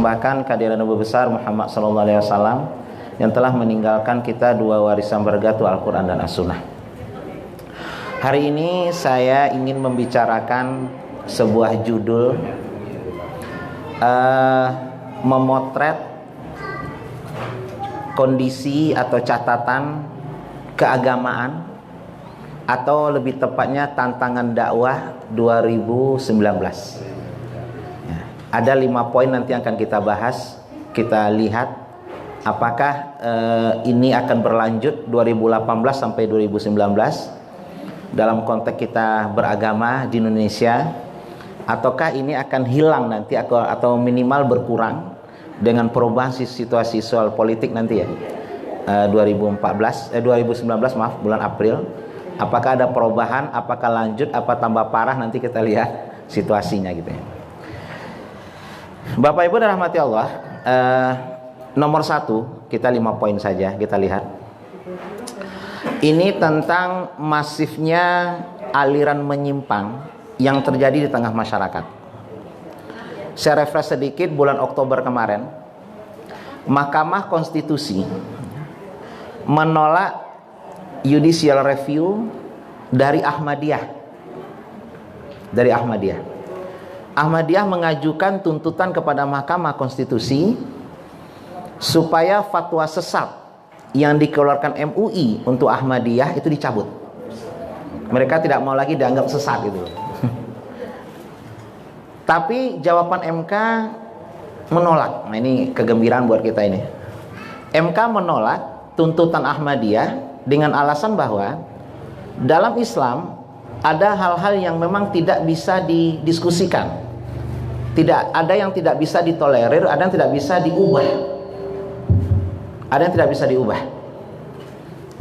Bahkan kehadiran Nabi besar Muhammad SAW yang telah meninggalkan kita dua warisan berharga, Al-Quran dan As-Sunnah. Hari ini saya ingin membicarakan sebuah judul memotret kondisi atau catatan keagamaan, atau lebih tepatnya tantangan dakwah 2019. Ada 5 poin nanti akan kita bahas. Kita lihat apakah ini akan berlanjut 2018 sampai 2019 dalam konteks kita beragama di Indonesia, ataukah ini akan hilang nanti atau minimal berkurang dengan perubahan situasi soal politik nanti ya. 2019 maaf, bulan April. Apakah ada perubahan, apakah lanjut, apa tambah parah, nanti kita lihat situasinya gitu ya. Bapak Ibu dan rahmati Allah, nomor 1, kita 5 poin saja kita lihat. Ini tentang masifnya aliran menyimpang yang terjadi di tengah masyarakat. Saya refresh sedikit, bulan Oktober kemarin, Mahkamah Konstitusi menolak judicial review dari Ahmadiyah. Ahmadiyah mengajukan tuntutan kepada Mahkamah Konstitusi supaya fatwa sesat yang dikeluarkan MUI untuk Ahmadiyah itu dicabut. Mereka tidak mau lagi dianggap sesat gitu. Tapi jawaban MK menolak. Nah, ini kegembiraan buat kita ini. MK menolak tuntutan Ahmadiyah dengan alasan bahwa dalam Islam ada hal-hal yang memang tidak bisa didiskusikan. Ada yang tidak bisa ditolerir, ada yang tidak bisa diubah.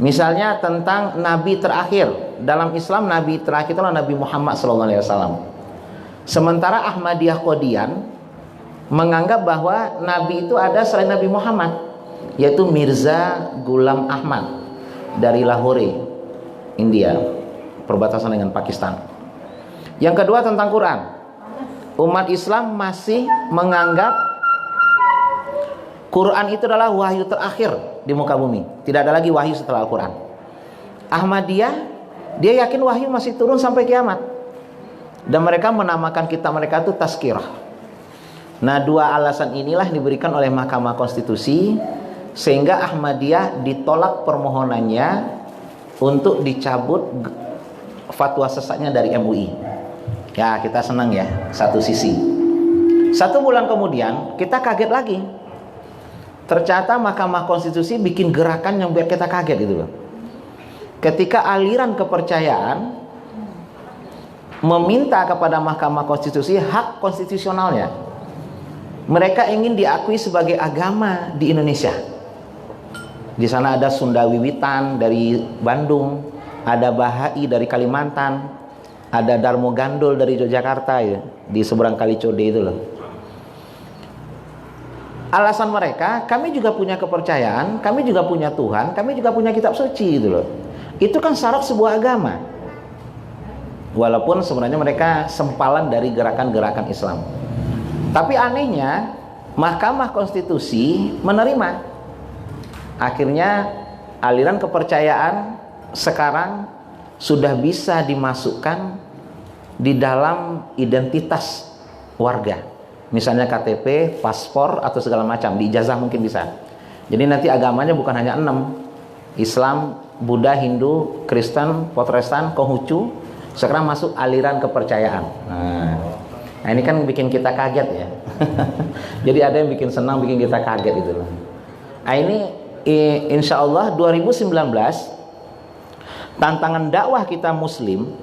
Misalnya tentang nabi terakhir. Dalam Islam nabi terakhir itulah Nabi Muhammad SAW. Sementara Ahmadiyah Qadian menganggap bahwa nabi itu ada selain Nabi Muhammad, yaitu Mirza Ghulam Ahmad dari Lahore, India, perbatasan dengan Pakistan. Yang kedua tentang Quran. Umat Islam masih menganggap Quran itu adalah wahyu terakhir di muka bumi. Tidak ada lagi wahyu setelah Al-Quran. Ahmadiyah, dia yakin wahyu masih turun sampai kiamat. Dan mereka menamakan kitab mereka itu Tazkirah. Nah, 2 alasan inilah diberikan oleh Mahkamah Konstitusi sehingga Ahmadiyah ditolak permohonannya untuk dicabut fatwa sesatnya dari MUI. Ya, kita senang ya, satu sisi. 1 bulan kemudian kita kaget lagi. Ternyata Mahkamah Konstitusi bikin gerakan yang biar kita kaget gitu loh. Ketika aliran kepercayaan meminta kepada Mahkamah Konstitusi hak konstitusionalnya. Mereka ingin diakui sebagai agama di Indonesia. Di sana ada Sunda Wiwitan dari Bandung, ada Bahai dari Kalimantan, ada Darmo Gandul dari Yogyakarta ya, di seberang Kali Code itu loh. Alasan mereka, kami juga punya kepercayaan, kami juga punya Tuhan, kami juga punya kitab suci gitu loh. Itu kan syarat sebuah agama. Walaupun sebenarnya mereka sempalan dari gerakan-gerakan Islam. Tapi anehnya Mahkamah Konstitusi menerima. Akhirnya aliran kepercayaan sekarang sudah bisa dimasukkan di dalam identitas warga. Misalnya KTP, paspor, atau segala macam. Di ijazah mungkin bisa. Jadi nanti agamanya bukan hanya 6. Islam, Buddha, Hindu, Kristen, Protestan, Konghucu. Sekarang masuk aliran kepercayaan. Nah, ini kan bikin kita kaget ya. Jadi ada yang bikin senang, bikin kita kaget gitu loh. Nah, ini insya Allah 2019 tantangan dakwah kita Muslim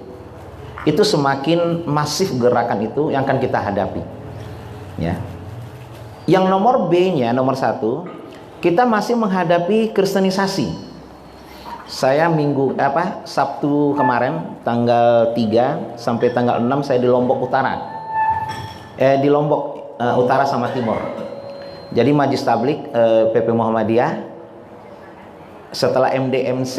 itu semakin masif gerakan itu yang akan kita hadapi. Ya. Yang nomor B-nya, nomor 1, kita masih menghadapi kristenisasi. Saya Sabtu kemarin tanggal 3 sampai tanggal 6 saya di Lombok Utara. Di Lombok Utara sama Timur. Jadi Majlis Tablik PP Muhammadiyah setelah MDMC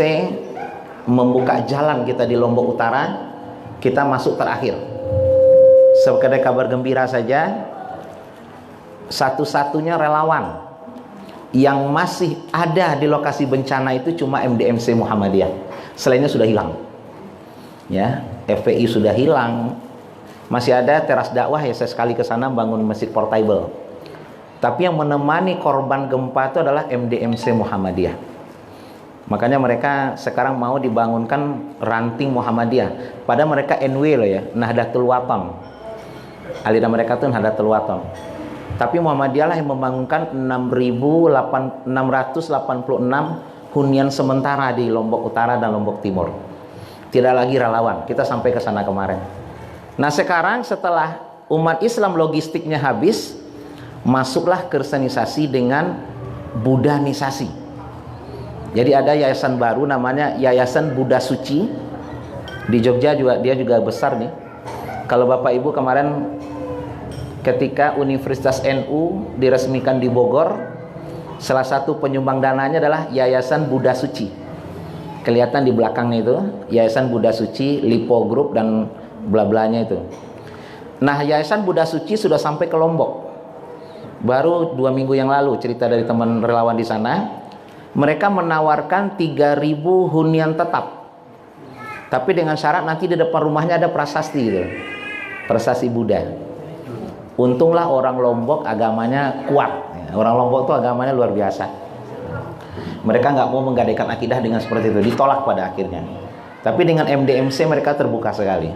membuka jalan kita di Lombok Utara, kita masuk terakhir. Sekedar kabar gembira saja, satu-satunya relawan yang masih ada di lokasi bencana itu cuma MDMC Muhammadiyah. Selainnya sudah hilang. Ya, FPI sudah hilang. Masih ada teras dakwah, ya saya sekali ke sana bangun masjid portable. Tapi yang menemani korban gempa itu adalah MDMC Muhammadiyah. Makanya mereka sekarang mau dibangunkan ranting Muhammadiyah. Padahal mereka NW loh ya, Nahdlatul Wathon. Aliran mereka itu Nahdlatul Wathon. Tapi Muhammadiyah lah yang membangunkan 6.686 hunian sementara di Lombok Utara dan Lombok Timur. Tidak lagi relawan. Kita sampai ke sana kemarin. Nah sekarang setelah umat Islam logistiknya habis, masuklah kristenisasi dengan budanisasi. Jadi ada yayasan baru namanya Yayasan Buddha Suci. Di Jogja juga, dia juga besar nih. Kalau Bapak Ibu kemarin ketika Universitas NU diresmikan di Bogor, salah satu penyumbang dananya adalah Yayasan Buddha Suci. Kelihatan di belakangnya itu Yayasan Buddha Suci, Lipo Group dan bla-blanya itu. Nah, Yayasan Buddha Suci sudah sampai ke Lombok. Baru 2 minggu yang lalu cerita dari teman relawan di sana, mereka menawarkan 3.000 hunian tetap. Tapi dengan syarat nanti di depan rumahnya ada prasasti gitu. Prasasti Buddha. Untunglah orang Lombok agamanya kuat. Orang Lombok itu agamanya luar biasa. Mereka nggak mau menggadaikan akidah dengan seperti itu. Ditolak pada akhirnya. Tapi dengan MDMC mereka terbuka sekali.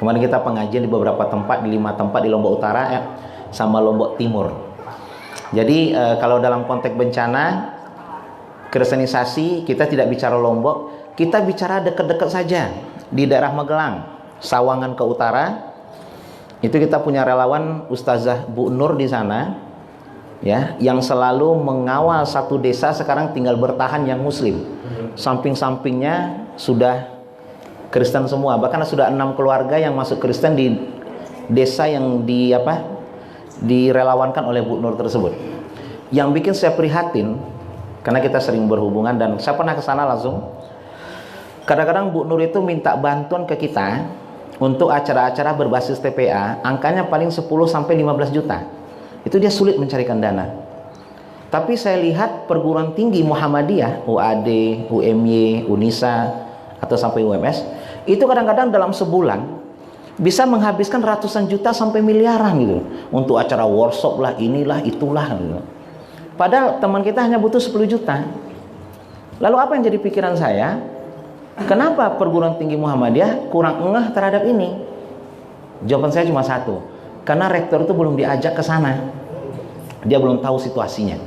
Kemarin kita pengajian di beberapa tempat, di 5 tempat di Lombok Utara ya, sama Lombok Timur. Jadi kalau dalam konteks bencana, kristenisasi, kita tidak bicara Lombok, kita bicara dekat-dekat saja. Di daerah Magelang, Sawangan ke utara, itu kita punya relawan Ustazah Bu Nur di sana, ya, yang selalu mengawal satu desa sekarang tinggal bertahan yang Muslim. Samping-sampingnya sudah Kristen semua. Bahkan sudah 6 keluarga yang masuk Kristen di desa yang direlawankan oleh Bu Nur tersebut. Yang bikin saya prihatin, karena kita sering berhubungan dan saya pernah ke sana langsung. Kadang-kadang Bu Nur itu minta bantuan ke kita untuk acara-acara berbasis TPA, angkanya paling 10 sampai 15 juta. Itu dia sulit mencarikan dana. Tapi saya lihat perguruan tinggi Muhammadiyah, UAD, UMY, UNISA, atau sampai UMS, itu kadang-kadang dalam sebulan bisa menghabiskan ratusan juta sampai miliaran gitu. Untuk acara workshop lah, inilah, itulah gitu. Padahal teman kita hanya butuh 10 juta. Lalu apa yang jadi pikiran saya? Kenapa perguruan tinggi Muhammadiyah kurang ngeh terhadap ini? Jawaban saya cuma satu. Karena rektor itu belum diajak ke sana. Dia belum tahu situasinya.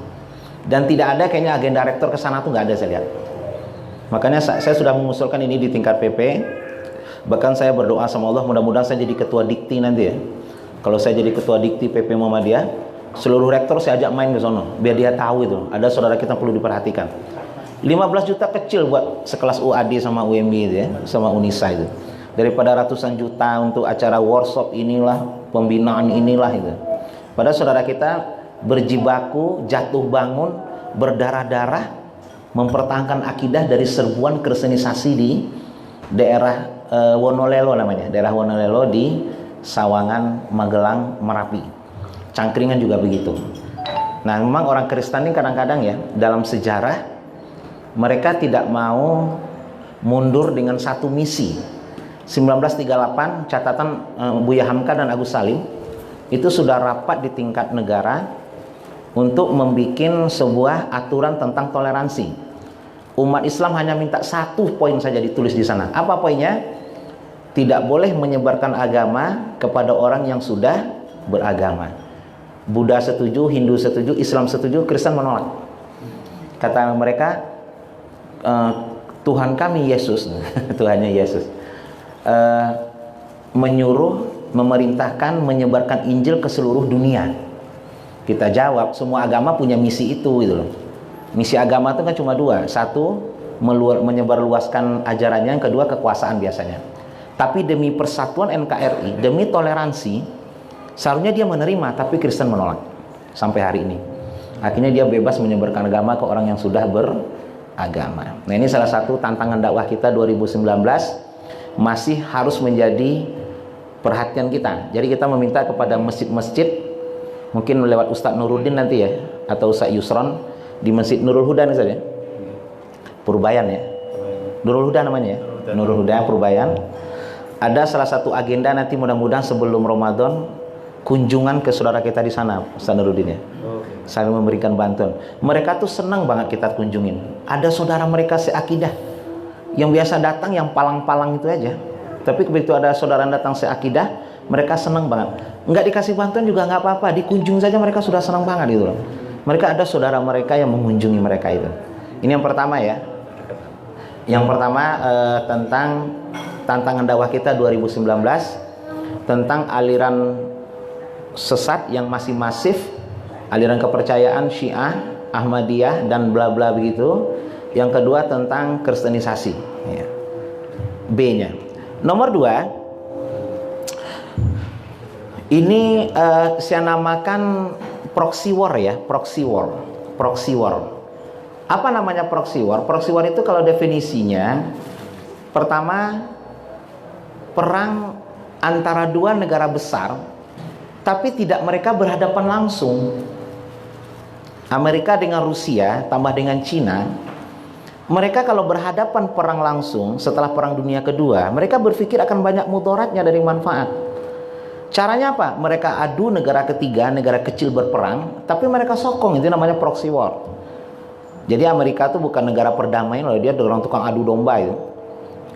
Dan tidak ada kayaknya agenda rektor ke sana tuh nggak ada saya lihat. Makanya saya sudah mengusulkan ini di tingkat PP. Bahkan saya berdoa sama Allah mudah-mudahan saya jadi ketua dikti nanti ya. Kalau saya jadi ketua dikti PP Muhammadiyah, seluruh rektor saya ajak main ke sana biar dia tahu itu ada saudara kita perlu diperhatikan. 15 juta kecil buat sekelas UAD sama UMY itu ya, sama UNISA itu. Daripada ratusan juta untuk acara workshop inilah, pembinaan inilah itu. Padahal saudara kita berjibaku, jatuh bangun, berdarah-darah mempertahankan akidah dari serbuan kristenisasi di daerah Wonolelo namanya, daerah Wonolelo di Sawangan, Magelang, Merapi. Cangkringan juga begitu. Nah, memang orang Kristen ini kadang-kadang ya dalam sejarah mereka tidak mau mundur dengan satu misi. 1938 catatan Buya Hamka dan Agus Salim itu sudah rapat di tingkat negara untuk membuat sebuah aturan tentang toleransi. Umat Islam hanya minta 1 poin saja ditulis di sana. Apa poinnya? Tidak boleh menyebarkan agama kepada orang yang sudah beragama. Buddha setuju, Hindu setuju, Islam setuju, Kristen menolak. Kata mereka, Tuhan kami Yesus, Tuhannya Yesus, menyuruh, memerintahkan, menyebarkan Injil ke seluruh dunia. Kita jawab, semua agama punya misi itu gitu loh. Misi agama itu kan cuma 2. Satu, menyebarluaskan ajarannya. Yang kedua, kekuasaan biasanya. Tapi demi persatuan NKRI, demi toleransi, seharusnya dia menerima, tapi Kristen menolak sampai hari ini. Akhirnya dia bebas menyebarkan agama ke orang yang sudah beragama. Nah, ini salah satu tantangan dakwah kita 2019, masih harus menjadi perhatian kita. Jadi kita meminta kepada masjid-masjid Mungkin lewat Ustadz Nuruddin nanti ya, atau Ustadz Yusron di Masjid Nurul Huda nih saja. Purbayan ya. Nurul Huda namanya ya. Nurul Huda Purbayan. Ada salah satu agenda nanti mudah-mudahan sebelum Ramadan kunjungan ke saudara kita di sana, Ustadz Nuruddin ya. Saya memberikan bantuan. Mereka tuh senang banget kita kunjungin. Ada saudara mereka seakidah yang biasa datang yang palang-palang itu aja. Tapi begitu ada saudara datang seakidah, mereka senang banget. Nggak dikasih bantuan juga nggak apa-apa, dikunjung saja mereka sudah senang banget gitu loh. Mereka ada saudara mereka yang mengunjungi mereka itu. Ini yang pertama ya. Yang pertama tentang tantangan dakwah kita 2019, tentang aliran sesat yang masih masif, aliran kepercayaan Syiah, Ahmadiyah dan bla bla begitu. Yang kedua tentang kristenisasi ya. B-nya. Nomor 2, ini saya namakan proxy war ya, proxy war. Proxy war. Apa namanya proxy war? Proxy war itu kalau definisinya, pertama, perang antara dua negara besar, tapi tidak mereka berhadapan langsung. Amerika dengan Rusia, tambah dengan Cina, mereka kalau berhadapan perang langsung setelah Perang Dunia Kedua, mereka berpikir akan banyak mudaratnya dari manfaat. Caranya apa? Mereka adu negara ketiga, negara kecil berperang, tapi mereka sokong, itu namanya proxy war. Jadi Amerika itu bukan negara perdamaian, loh, dia orang tukang adu domba itu.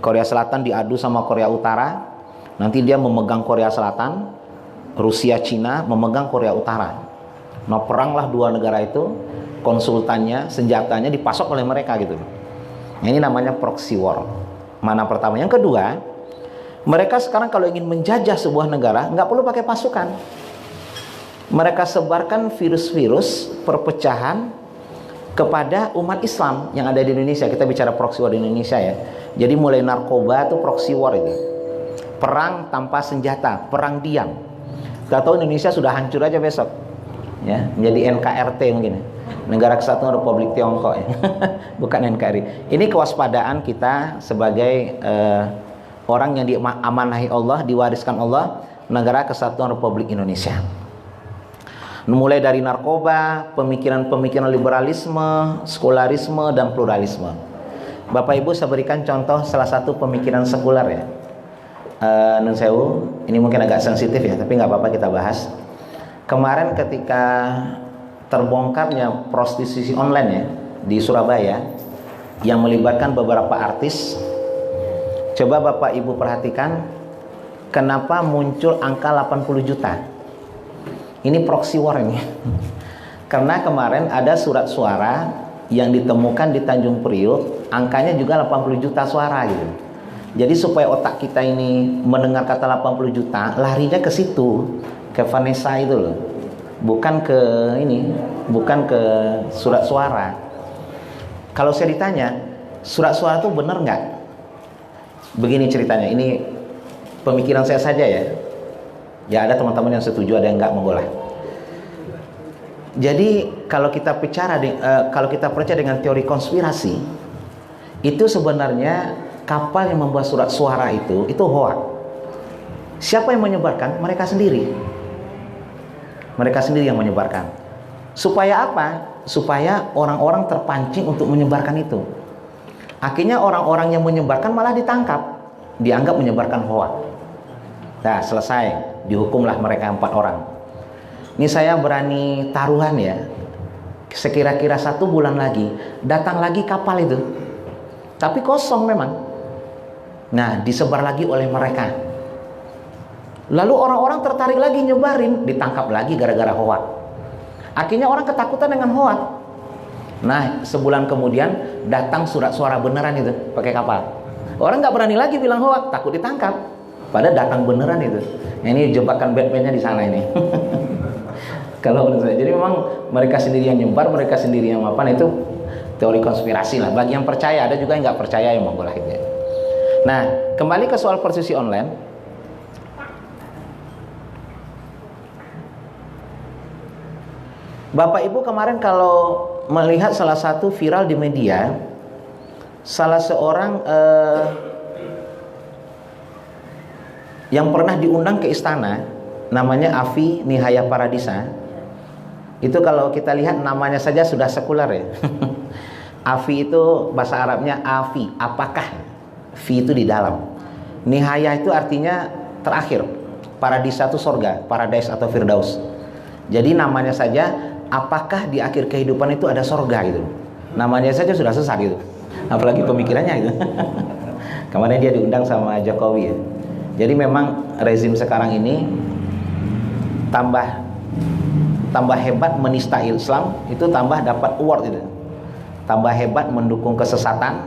Korea Selatan diadu sama Korea Utara, nanti dia memegang Korea Selatan, Rusia, Cina memegang Korea Utara. Nah, peranglah dua negara itu, konsultannya, senjatanya dipasok oleh mereka gitu. Nah, ini namanya proxy war. Mana pertama? Yang kedua, mereka sekarang kalau ingin menjajah sebuah negara, nggak perlu pakai pasukan. Mereka sebarkan virus-virus perpecahan kepada umat Islam yang ada di Indonesia. Kita bicara proxy war di Indonesia ya. Jadi mulai narkoba itu proxy war itu. Perang tanpa senjata, perang diam. Kita tahu Indonesia sudah hancur aja besok. Ya, menjadi NKRT mungkin. Negara Kesatuan Republik Tiongkok ya. Bukan NKRI. Ini kewaspadaan kita sebagai orang yang diamanahi Allah, diwariskan Allah, Negara Kesatuan Republik Indonesia. Mulai dari narkoba, pemikiran-pemikiran liberalisme, sekularisme, dan pluralisme. Bapak Ibu, saya berikan contoh salah satu pemikiran sekuler ya. Nun sewu, ini mungkin agak sensitif ya, tapi nggak apa-apa kita bahas. Kemarin ketika terbongkarnya prostitusi online ya di Surabaya yang melibatkan beberapa artis, coba Bapak Ibu perhatikan kenapa muncul angka 80 juta. Ini proxy war ini. Karena kemarin ada surat suara yang ditemukan di Tanjung Priuk, angkanya juga 80 juta suara gitu. Jadi supaya otak kita ini mendengar kata 80 juta, larinya ke situ, ke Vanessa itu loh. Bukan ke ini, bukan ke surat suara. Kalau saya ditanya, surat suara itu benar nggak? Begini ceritanya, ini pemikiran saya saja ya. Ya ada teman-teman yang setuju, ada yang nggak, monggo lah. Jadi kalau kita percaya dengan teori konspirasi, itu sebenarnya kapal yang membuat surat suara itu hoax. Siapa yang menyebarkan? Mereka sendiri. Mereka sendiri yang menyebarkan. Supaya apa? Supaya orang-orang terpancing untuk menyebarkan itu. Akhirnya orang-orang yang menyebarkan malah ditangkap, dianggap menyebarkan hoax. Nah, selesai, dihukumlah mereka 4 orang. Ini saya berani taruhan ya, sekira-kira 1 bulan lagi datang lagi kapal itu, tapi kosong memang. Nah, disebar lagi oleh mereka. Lalu orang-orang tertarik lagi nyebarin, ditangkap lagi gara-gara hoax. Akhirnya orang ketakutan dengan hoax. Nah, sebulan kemudian datang surat suara beneran itu pakai kapal. Orang nggak berani lagi bilang hoax, takut ditangkap. Padahal datang beneran itu. Ini jebakan Batman-nya di sana ini. Kalau menurut saya, jadi memang mereka sendiri yang nyebar, mereka sendiri yang apa, itu teori konspirasi lah. Bagi yang percaya, ada juga yang nggak percaya yang monggo lah itu. Nah, kembali ke soal prostitusi online. Bapak Ibu kemarin kalau melihat salah satu viral di media, salah seorang yang pernah diundang ke istana, namanya Afi Nihaya Paradisa, Itu kalau kita lihat namanya saja sudah sekuler ya. Afi itu bahasa Arabnya afi, apakah? Fi itu di dalam. Nihayah itu artinya terakhir. Paradisa itu sorga, paradise atau firdaus. Jadi namanya saja, apakah di akhir kehidupan itu ada sorga gitu. Namanya saja sudah sesat gitu. Apalagi pemikirannya gitu. Kemarin dia diundang sama Jokowi ya. Jadi memang rezim sekarang ini tambah hebat menista Islam, itu tambah dapat award itu. Tambah hebat mendukung kesesatan,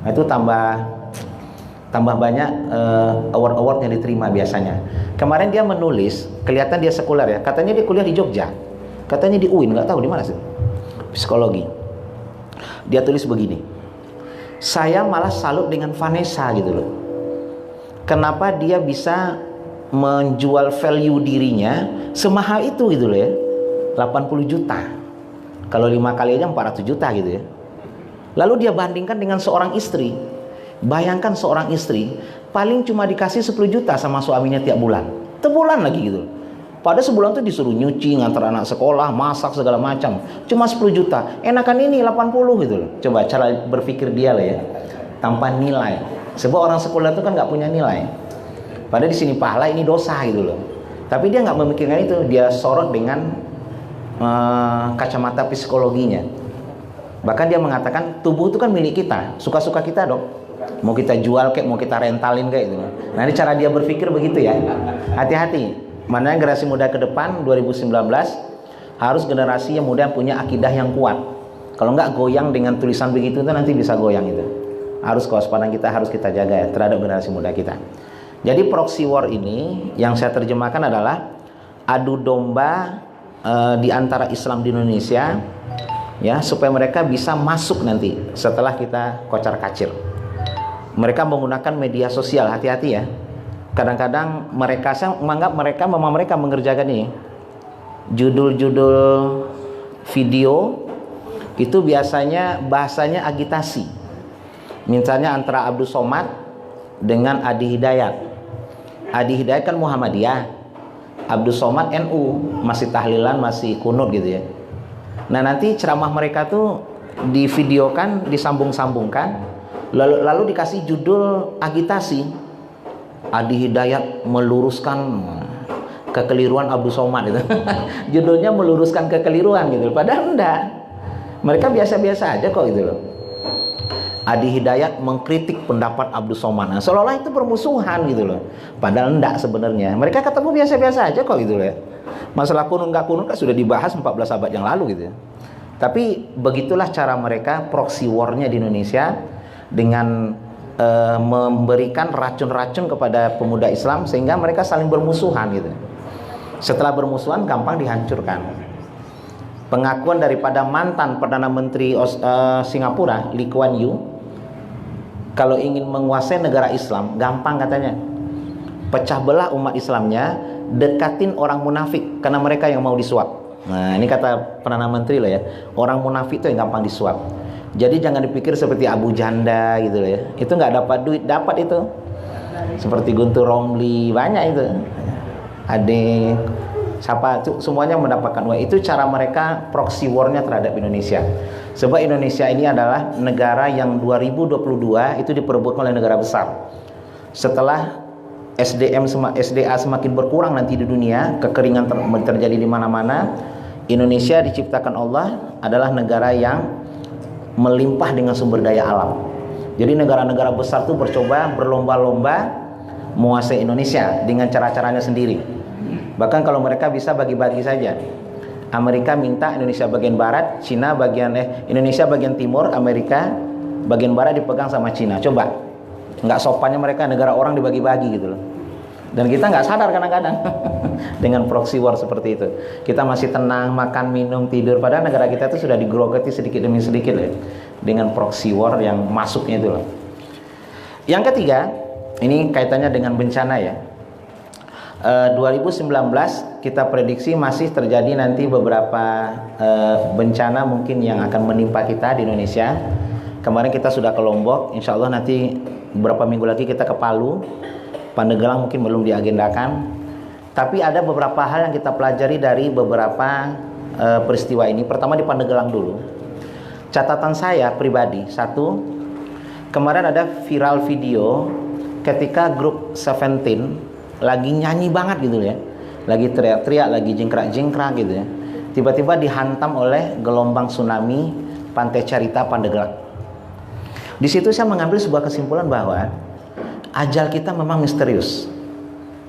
itu tambah banyak award-award yang diterima biasanya. Kemarin dia menulis, kelihatan dia sekuler ya. Katanya dia kuliah di Jogja. Katanya di UIN, nggak tahu di mana sih. Psikologi. Dia tulis begini. Saya malah salut dengan Vanessa gitu loh. Kenapa dia bisa menjual value dirinya semahal itu gitu loh ya. 80 juta. Kalau 5 kali aja 400 juta gitu ya. Lalu dia bandingkan dengan seorang istri. Bayangkan seorang istri paling cuma dikasih 10 juta sama suaminya tiap bulan. Tebulan lagi gitu. Pada sebulan tuh disuruh nyuci, ngantar anak sekolah, masak segala macam. Cuma 10 juta. Enakan ini 80 gitu loh. Coba cara berpikir dia lah ya. Tanpa nilai. Sebab orang sekuler itu kan nggak punya nilai. Padahal di sini pahala, ini dosa gitu loh. Tapi dia nggak memikirkan itu. Dia sorot dengan kacamata psikologinya. Bahkan dia mengatakan tubuh itu kan milik kita, suka-suka kita dong. Mau kita jual kayak, mau kita rentalin kayak gitu. Nah ini cara dia berpikir begitu ya. Hati-hati. Mana generasi muda ke depan 2019 harus generasi yang muda yang punya akidah yang kuat. Kalau nggak goyang dengan tulisan begitu itu nanti bisa goyang itu. Harus kewaspadaan kita harus kita jaga ya terhadap generasi muda kita. Jadi proxy war ini yang saya terjemahkan adalah adu domba di antara Islam di Indonesia ya, supaya mereka bisa masuk nanti setelah kita kocar-kacir. Mereka menggunakan media sosial, hati-hati ya. Kadang-kadang saya menganggap mama mereka mengerjakan ini. Judul-judul video itu biasanya bahasanya agitasi. Misalnya antara Abdul Somad dengan Adi Hidayat. Adi Hidayat kan Muhammadiyah, Abdul Somad NU, masih tahlilan, masih kunut gitu ya. Nah nanti ceramah mereka tuh divideokan, disambung-sambungkan, lalu dikasih judul agitasi. Adi Hidayat meluruskan kekeliruan Abdul Somad itu. Judulnya meluruskan kekeliruan gitu. Padahal enggak. Mereka biasa-biasa aja kok gitu loh. Adi Hidayat mengkritik pendapat Abdul Somad. Nah, seolah-olah itu permusuhan gitu loh. Padahal enggak sebenarnya. Mereka ketemu biasa-biasa aja kok gitu loh ya. Masalah kunut enggak kunut kan sudah dibahas 14 abad yang lalu gitu ya. Tapi begitulah cara mereka proxy war-nya di Indonesia dengan memberikan racun-racun kepada pemuda Islam sehingga mereka saling bermusuhan gitu. Setelah bermusuhan gampang dihancurkan. Pengakuan daripada mantan Perdana Menteri Singapura, Lee Kuan Yew, kalau ingin menguasai negara Islam gampang katanya. Pecah belah umat Islamnya, dekatin orang munafik karena mereka yang mau disuap. Nah ini kata Perdana Menteri lah ya, orang munafik itu yang gampang disuap. Jadi jangan dipikir seperti Abu Janda gitu loh ya. Itu nggak dapat duit, dapat itu. Seperti Guntur Romli, banyak itu. Ade, siapa itu semuanya mendapatkan uang. Itu cara mereka proxy war-nya terhadap Indonesia. Sebab Indonesia ini adalah negara yang 2022 itu diperebutkan oleh negara besar. Setelah SDA semakin berkurang nanti di dunia, kekeringan terjadi di mana-mana, Indonesia diciptakan Allah adalah negara yang melimpah dengan sumber daya alam. Jadi negara-negara besar itu berlomba-lomba menguasai Indonesia dengan cara-caranya sendiri. Bahkan kalau mereka bisa bagi-bagi saja. Amerika minta Indonesia bagian barat, Indonesia bagian timur, Amerika bagian barat dipegang sama Cina. Coba, nggak sopannya mereka negara orang dibagi-bagi gitu loh. Dan kita nggak sadar kadang-kadang dengan proxy war seperti itu. Kita masih tenang, makan, minum, tidur. Padahal negara kita itu sudah digerogoti sedikit demi sedikit ya, dengan proxy war yang masuknya itu loh. Yang ketiga, ini kaitannya dengan bencana ya. 2019 kita prediksi masih terjadi nanti beberapa bencana mungkin yang akan menimpa kita di Indonesia. Kemarin kita sudah ke Lombok, insya Allah nanti beberapa minggu lagi kita ke Palu. Pandeglang mungkin belum diagendakan. Tapi ada beberapa hal yang kita pelajari dari beberapa peristiwa ini. Pertama di Pandeglang dulu. Catatan saya pribadi, satu, kemarin ada viral video ketika grup Seventeen lagi nyanyi banget gitu ya, lagi teriak-teriak, lagi jingkrak-jingkrak gitu ya, tiba-tiba dihantam oleh gelombang tsunami Pantai Carita Pandeglang. Di situ saya mengambil sebuah kesimpulan bahwa ajal kita memang misterius.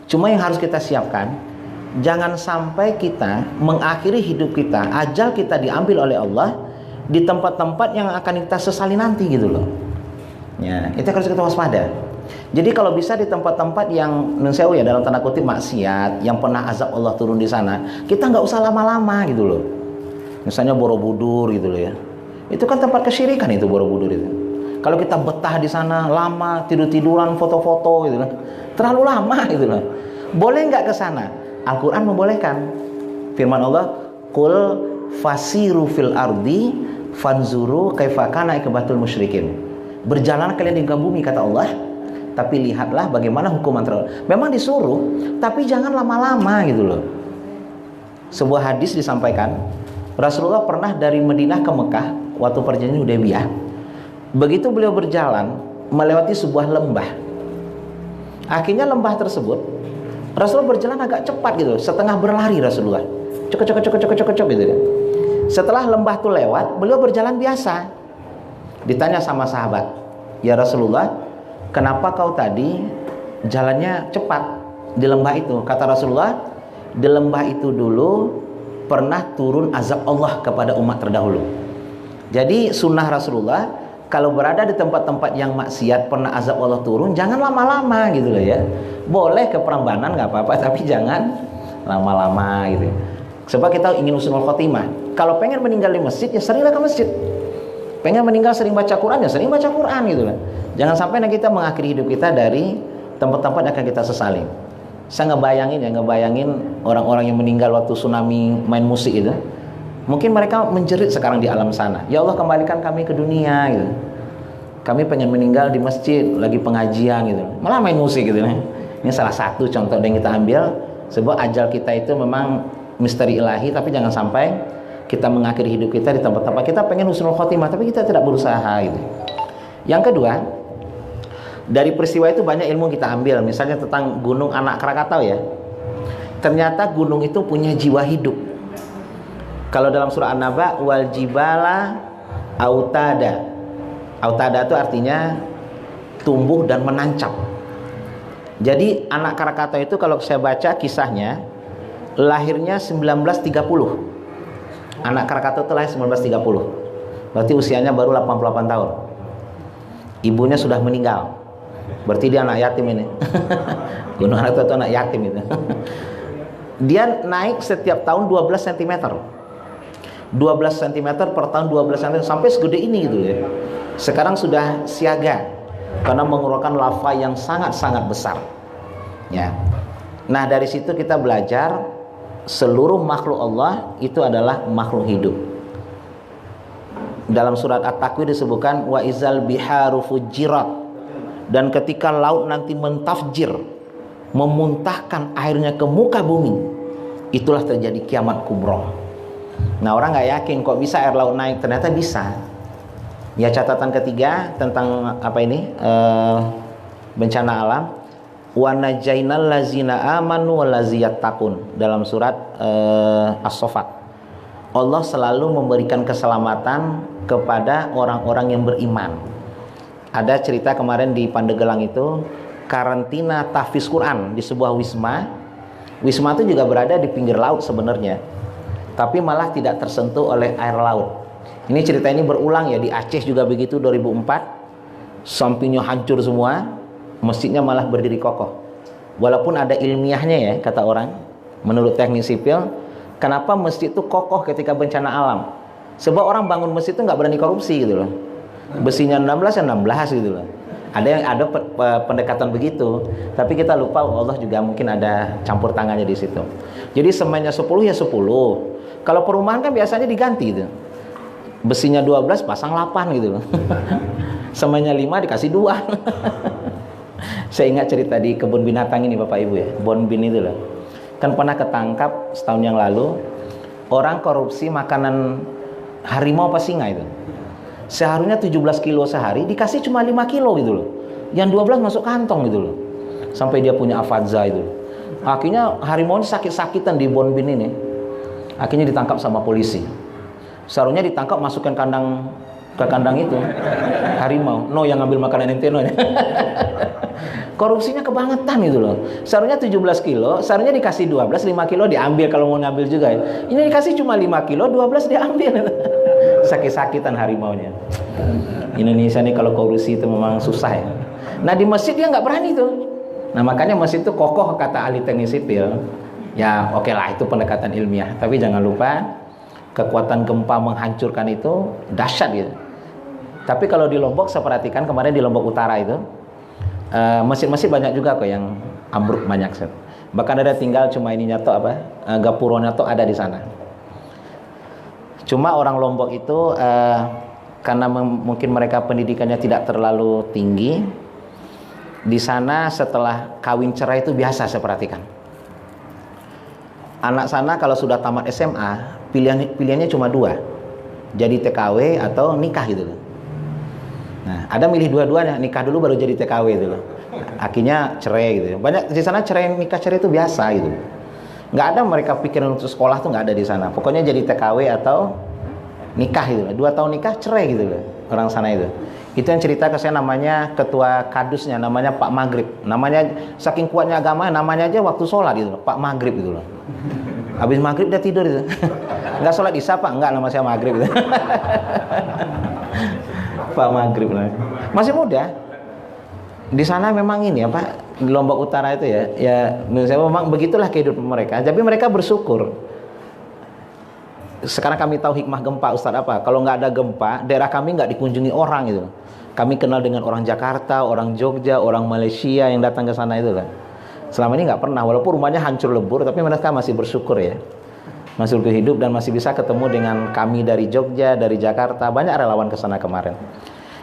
Cuma yang harus kita siapkan, jangan sampai kita mengakhiri hidup kita, ajal kita diambil oleh Allah di tempat-tempat yang akan kita sesali nanti gitu loh. Ya, itu harus kita waspada. Jadi kalau bisa di tempat-tempat yang ya dalam tanda kutip maksiat, yang pernah azab Allah turun di sana, kita nggak usah lama-lama gitu loh. Misalnya Borobudur gitu loh ya. Itu kan tempat kesyirikan itu Borobudur itu. Kalau kita betah di sana lama, tidur-tiduran, foto-foto gitu kan, terlalu lama gitu loh. Boleh nggak ke sana? Al-Quran membolehkan. Firman Allah, "Qul fasiru fil ardi fanzuru kaifa kana iqbatul musyrikin." Berjalan kalian di bumi kata Allah, tapi lihatlah bagaimana hukuman terhadap. Memang disuruh, tapi jangan lama-lama gitu loh. Sebuah hadis disampaikan, Rasulullah pernah dari Madinah ke Mekah waktu perjanjian Hudaybiyah. Begitu beliau berjalan melewati sebuah lembah. Akhirnya lembah tersebut Rasulullah berjalan agak cepat gitu, setengah berlari Rasulullah. Cok gitu ya. Setelah lembah itu lewat, beliau berjalan biasa. Ditanya sama sahabat, "Ya Rasulullah, kenapa kau tadi jalannya cepat di lembah itu?" Kata Rasulullah, "Di lembah itu dulu pernah turun azab Allah kepada umat terdahulu." Jadi sunnah Rasulullah, kalau berada di tempat-tempat yang maksiat pernah azab Allah turun, jangan lama-lama gitu loh ya. Boleh ke Prambanan nggak apa-apa, tapi jangan lama-lama gitu. Sebab kita ingin husnul khotimah. Kalau pengen meninggal di masjid, ya seringlah ke masjid. Pengen meninggal sering baca Quran, ya sering baca Quran gitu loh. Jangan sampai kita mengakhiri hidup kita dari tempat-tempat yang akan kita sesali. Saya ngebayangin orang-orang yang meninggal waktu tsunami main musik itu. Mungkin mereka menjerit sekarang di alam sana. "Ya Allah, kembalikan kami ke dunia gitu. Kami pengen meninggal di masjid lagi pengajian gitu." Malah main musik gitu. Ini salah satu contoh yang kita ambil. Sebab ajal kita itu memang misteri ilahi, tapi jangan sampai kita mengakhiri hidup kita di tempat-tempat kita pengen husnul khotimah tapi kita tidak berusaha gitu. Yang kedua, dari peristiwa itu banyak ilmu kita ambil. Misalnya tentang Gunung Anak Krakatau ya. Ternyata gunung itu punya jiwa hidup. Kalau dalam surah An-Naba, wal jibala autada. Autada itu artinya tumbuh dan menancap. Jadi Anak Krakatau itu kalau saya baca kisahnya, lahirnya 1930. Anak Krakatau itu lahir 1930. Berarti usianya baru 88 tahun. Ibunya sudah meninggal. Berarti dia anak yatim ini. Gunung Krakatau itu anak yatim itu. Dia naik setiap tahun 12 cm. 12 cm per tahun, 12 cm sampai segede ini gitu ya. Sekarang sudah siaga karena mengeluarkan lava yang sangat-sangat besar. Ya. Nah, dari situ kita belajar seluruh makhluk Allah itu adalah makhluk hidup. Dalam surat At-Takwir disebutkan wa izal biharu fujirat, dan ketika laut nanti mentafjir, memuntahkan airnya ke muka bumi, itulah terjadi kiamat kubro. Nah, orang nggak yakin kok bisa air laut naik, ternyata bisa. Ya, catatan ketiga tentang apa ini bencana alam, wa najainal lazina amanu wal laziyattaqun, dalam surat As-Saffat. Allah selalu memberikan keselamatan kepada orang-orang yang beriman. Ada cerita kemarin di Pandeglang itu, karantina tahfiz Quran di sebuah wisma. Wisma itu juga berada di pinggir laut sebenarnya, tapi malah tidak tersentuh oleh air laut. Ini cerita ini berulang ya, di Aceh juga begitu 2004. Sampingnya hancur semua, masjidnya malah berdiri kokoh. Walaupun ada ilmiahnya ya, kata orang, menurut teknik sipil, kenapa masjid itu kokoh ketika bencana alam? Sebab orang bangun masjid itu nggak berani korupsi gitu loh. Besinya 16 ya 16 gitu loh. Ada pendekatan begitu, tapi kita lupa Allah juga mungkin ada campur tangannya di situ. Jadi semennya 10 ya 10. Kalau perumahan kan biasanya diganti gitu. Besinya 12 pasang 8 gitu loh. Semennya 5 dikasih 2. Saya ingat cerita di kebun binatang ini Bapak Ibu ya, Bonbin itu loh. Kan pernah ketangkap setahun yang lalu orang korupsi makanan harimau apa singa itu. Seharusnya 17 kilo sehari, dikasih cuma 5 kilo gitu loh. Yang 12 masuk kantong gitu loh. Sampai dia punya Avanza itu. Akhirnya harimau ini sakit-sakitan di Bonbin ini. Akhirnya ditangkap sama polisi. Seharusnya ditangkap masukkan ke kandang itu harimau. No, yang ngambil makanan ente no. Korupsinya kebangetan gitu loh. Seharusnya 17 kilo, seharusnya dikasih 12, 5 kilo diambil kalau mau ngambil juga ya. Ini dikasih cuma 5 kilo, 12 diambil. Sakit-sakitan harimaunya. Indonesia nih kalau korupsi itu memang susah ya. Nah di masjid dia nggak berani tuh. Nah makanya masjid itu kokoh kata ahli teknik sipil. Ya oke lah itu pendekatan ilmiah. Tapi jangan lupa kekuatan gempa menghancurkan itu dahsyat gitu. Tapi kalau di Lombok saya perhatikan kemarin di Lombok Utara itu masjid-masjid banyak juga kok yang ambruk banyak. Bahkan ada tinggal cuma ininya tuh apa gapuronya tuh ada di sana. Cuma orang Lombok itu karena mungkin mereka pendidikannya tidak terlalu tinggi, di sana setelah kawin cerai itu biasa saya perhatikan. Anak sana kalau sudah tamat SMA pilihannya cuma 2, jadi TKW atau nikah gitu loh. Nah ada milih dua-duanya, nikah dulu baru jadi TKW gitu loh. Akhirnya cerai gitu. Banyak di sana nikah cerai itu biasa gitu. Nggak ada mereka pikiran untuk sekolah tuh nggak ada di sana. Pokoknya jadi TKW atau nikah gitu loh. 2 tahun nikah cerai gitu loh orang sana itu. Itu yang cerita ke saya namanya ketua kadusnya namanya Pak Maghrib. Namanya saking kuatnya agama namanya aja waktu sholat gitu loh, Pak Maghrib gitu loh. Habis Maghrib dia tidur itu. Nggak sholat isya Pak, enggak nama saya Maghrib gitu. Pak Maghrib lah. Masih muda. Di sana memang ini apa di Lombok Utara itu ya menurut saya memang begitulah kehidupan mereka. Tapi mereka bersyukur. Sekarang kami tahu hikmah gempa Ustadz apa? Kalau nggak ada gempa, daerah kami nggak dikunjungi orang gitu. Kami kenal dengan orang Jakarta, orang Jogja, orang Malaysia yang datang ke sana itu kan. Selama ini nggak pernah, walaupun rumahnya hancur lebur, tapi mereka masih bersyukur ya. Masih hidup dan masih bisa ketemu dengan kami dari Jogja, dari Jakarta. Banyak relawan ke sana kemarin.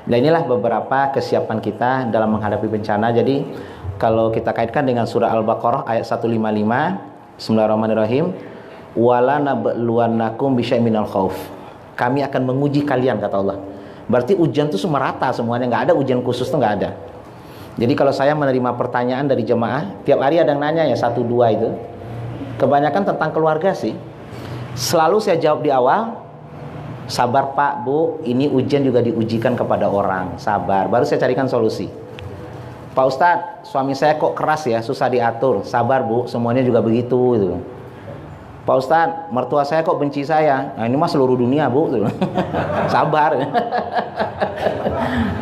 Nah inilah beberapa kesiapan kita dalam menghadapi bencana. Jadi kalau kita kaitkan dengan surah Al-Baqarah ayat 155, Bismillahirrahmanirrahim. Wala nabluwannakum bisyai'in minal khauf. Kami akan menguji kalian kata Allah. Berarti ujian itu merata semuanya, nggak ada ujian khusus tuh nggak ada. Jadi kalau saya menerima pertanyaan dari jemaah, tiap hari ada yang nanya ya 1-2 itu. Kebanyakan tentang keluarga sih. Selalu saya jawab di awal, sabar Pak, Bu, ini ujian juga diujikan kepada orang, sabar. Baru saya carikan solusi. Pak Ustadz, suami saya kok keras ya, susah diatur. Sabar Bu, semuanya juga begitu gitu. Pak Ustadz, mertua saya kok benci saya. Nah ini mah seluruh dunia Bu. Sabar.